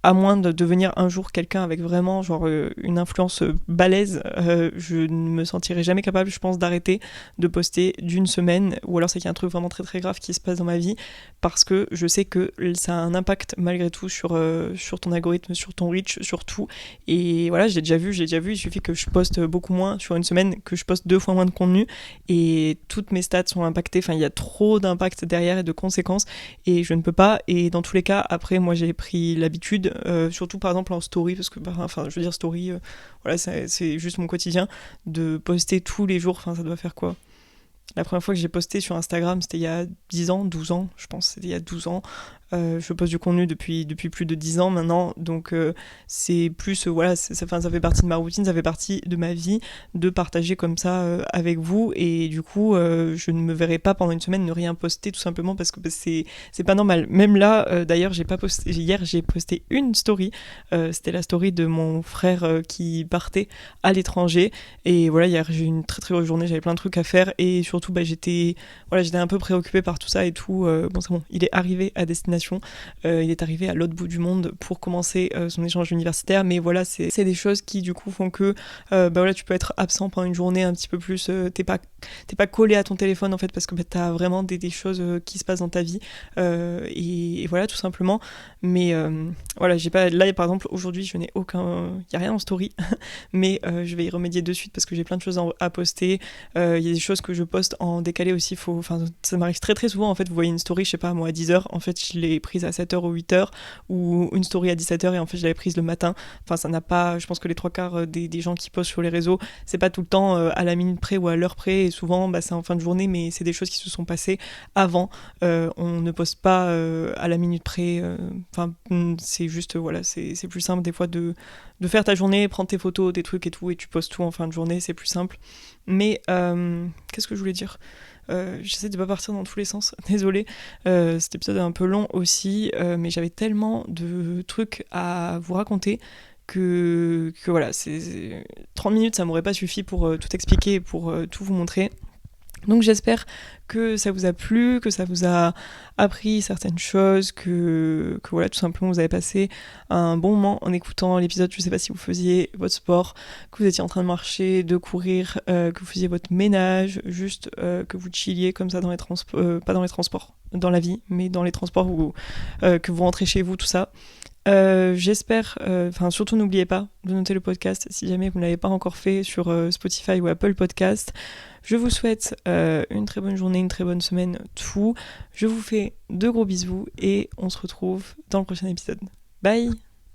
à moins de devenir un jour quelqu'un avec vraiment genre une influence balèze, je ne me sentirai jamais capable, je pense, d'arrêter de poster d'une semaine, ou alors c'est qu'il y a un truc vraiment très très grave qui se passe dans ma vie, parce que je sais que ça a un impact malgré tout sur ton algorithme, sur ton reach, sur tout, et voilà, j'ai déjà vu, il suffit que je poste beaucoup moins sur une semaine, que je poste 2 fois moins de contenu, et toutes mes stats sont impactées, enfin il y a trop d'impact derrière et de conséquences, et je ne peux pas, et dans tous les cas, après moi j'ai pris l'habitude, surtout par exemple en story, parce que enfin je veux dire story, voilà, c'est juste mon quotidien, de poster tous les jours. Enfin ça doit faire quoi, la première fois que j'ai posté sur Instagram, c'était il y a 10 ans, 12 ans, je pense, c'était il y a 12 ans. Je poste du contenu depuis plus de 10 ans maintenant, donc c'est plus, voilà, ça fait partie de ma routine, ça fait partie de ma vie de partager comme ça avec vous, et du coup, je ne me verrai pas pendant une semaine ne rien poster, tout simplement parce que c'est pas normal. Même là, d'ailleurs, hier, j'ai posté une story, c'était la story de mon frère qui partait à l'étranger, et voilà, hier, j'ai eu une très très grosse journée, j'avais plein de trucs à faire, et surtout, j'étais un peu préoccupée par tout ça et tout. Bon, c'est bon, il est arrivé à destination, il est arrivé à l'autre bout du monde pour commencer son échange universitaire, mais voilà, c'est des choses qui du coup font que voilà, tu peux être absent pendant une journée un petit peu plus, t'es pas collé à ton téléphone en fait, parce que t'as vraiment des choses qui se passent dans ta vie, et voilà, tout simplement. Mais voilà, j'ai pas, là par exemple aujourd'hui je n'ai y a rien en story, mais je vais y remédier de suite parce que j'ai plein de choses à poster. Il y a des choses que je poste en décalé aussi, ça m'arrive très très souvent en fait, vous voyez une story, je sais pas moi, à 10h, en fait je l'ai prise à 7h ou 8h, ou une story à 17h et en fait je l'avais prise le matin. Enfin, ça n'a pas, je pense que les 3/4 des gens qui postent sur les réseaux, c'est pas tout le temps à la minute près ou à l'heure près, et souvent c'est en fin de journée, mais c'est des choses qui se sont passées avant. On ne poste pas à la minute près, c'est juste, voilà, c'est plus simple des fois de faire ta journée, prendre tes photos, des trucs et tout, et tu postes tout en fin de journée, c'est plus simple. Mais qu'est-ce que je voulais dire ? J'essaie de pas partir dans tous les sens, désolée. Cet épisode est un peu long aussi, mais j'avais tellement de trucs à vous raconter que voilà, 30 minutes ça m'aurait pas suffi pour tout expliquer, pour tout vous montrer. Donc j'espère que ça vous a plu, que ça vous a appris certaines choses, que voilà, tout simplement vous avez passé un bon moment en écoutant l'épisode. Je sais pas si vous faisiez votre sport, que vous étiez en train de marcher, de courir, que vous faisiez votre ménage, juste que vous chilliez comme ça dans les transports, pas dans les transports, dans la vie, mais dans les transports, ou que vous rentrez chez vous, tout ça. J'espère, surtout n'oubliez pas de noter le podcast si jamais vous ne l'avez pas encore fait sur Spotify ou Apple Podcast. Je vous souhaite une très bonne journée, une très bonne semaine, tout. Je vous fais de gros bisous et on se retrouve dans le prochain épisode. Bye!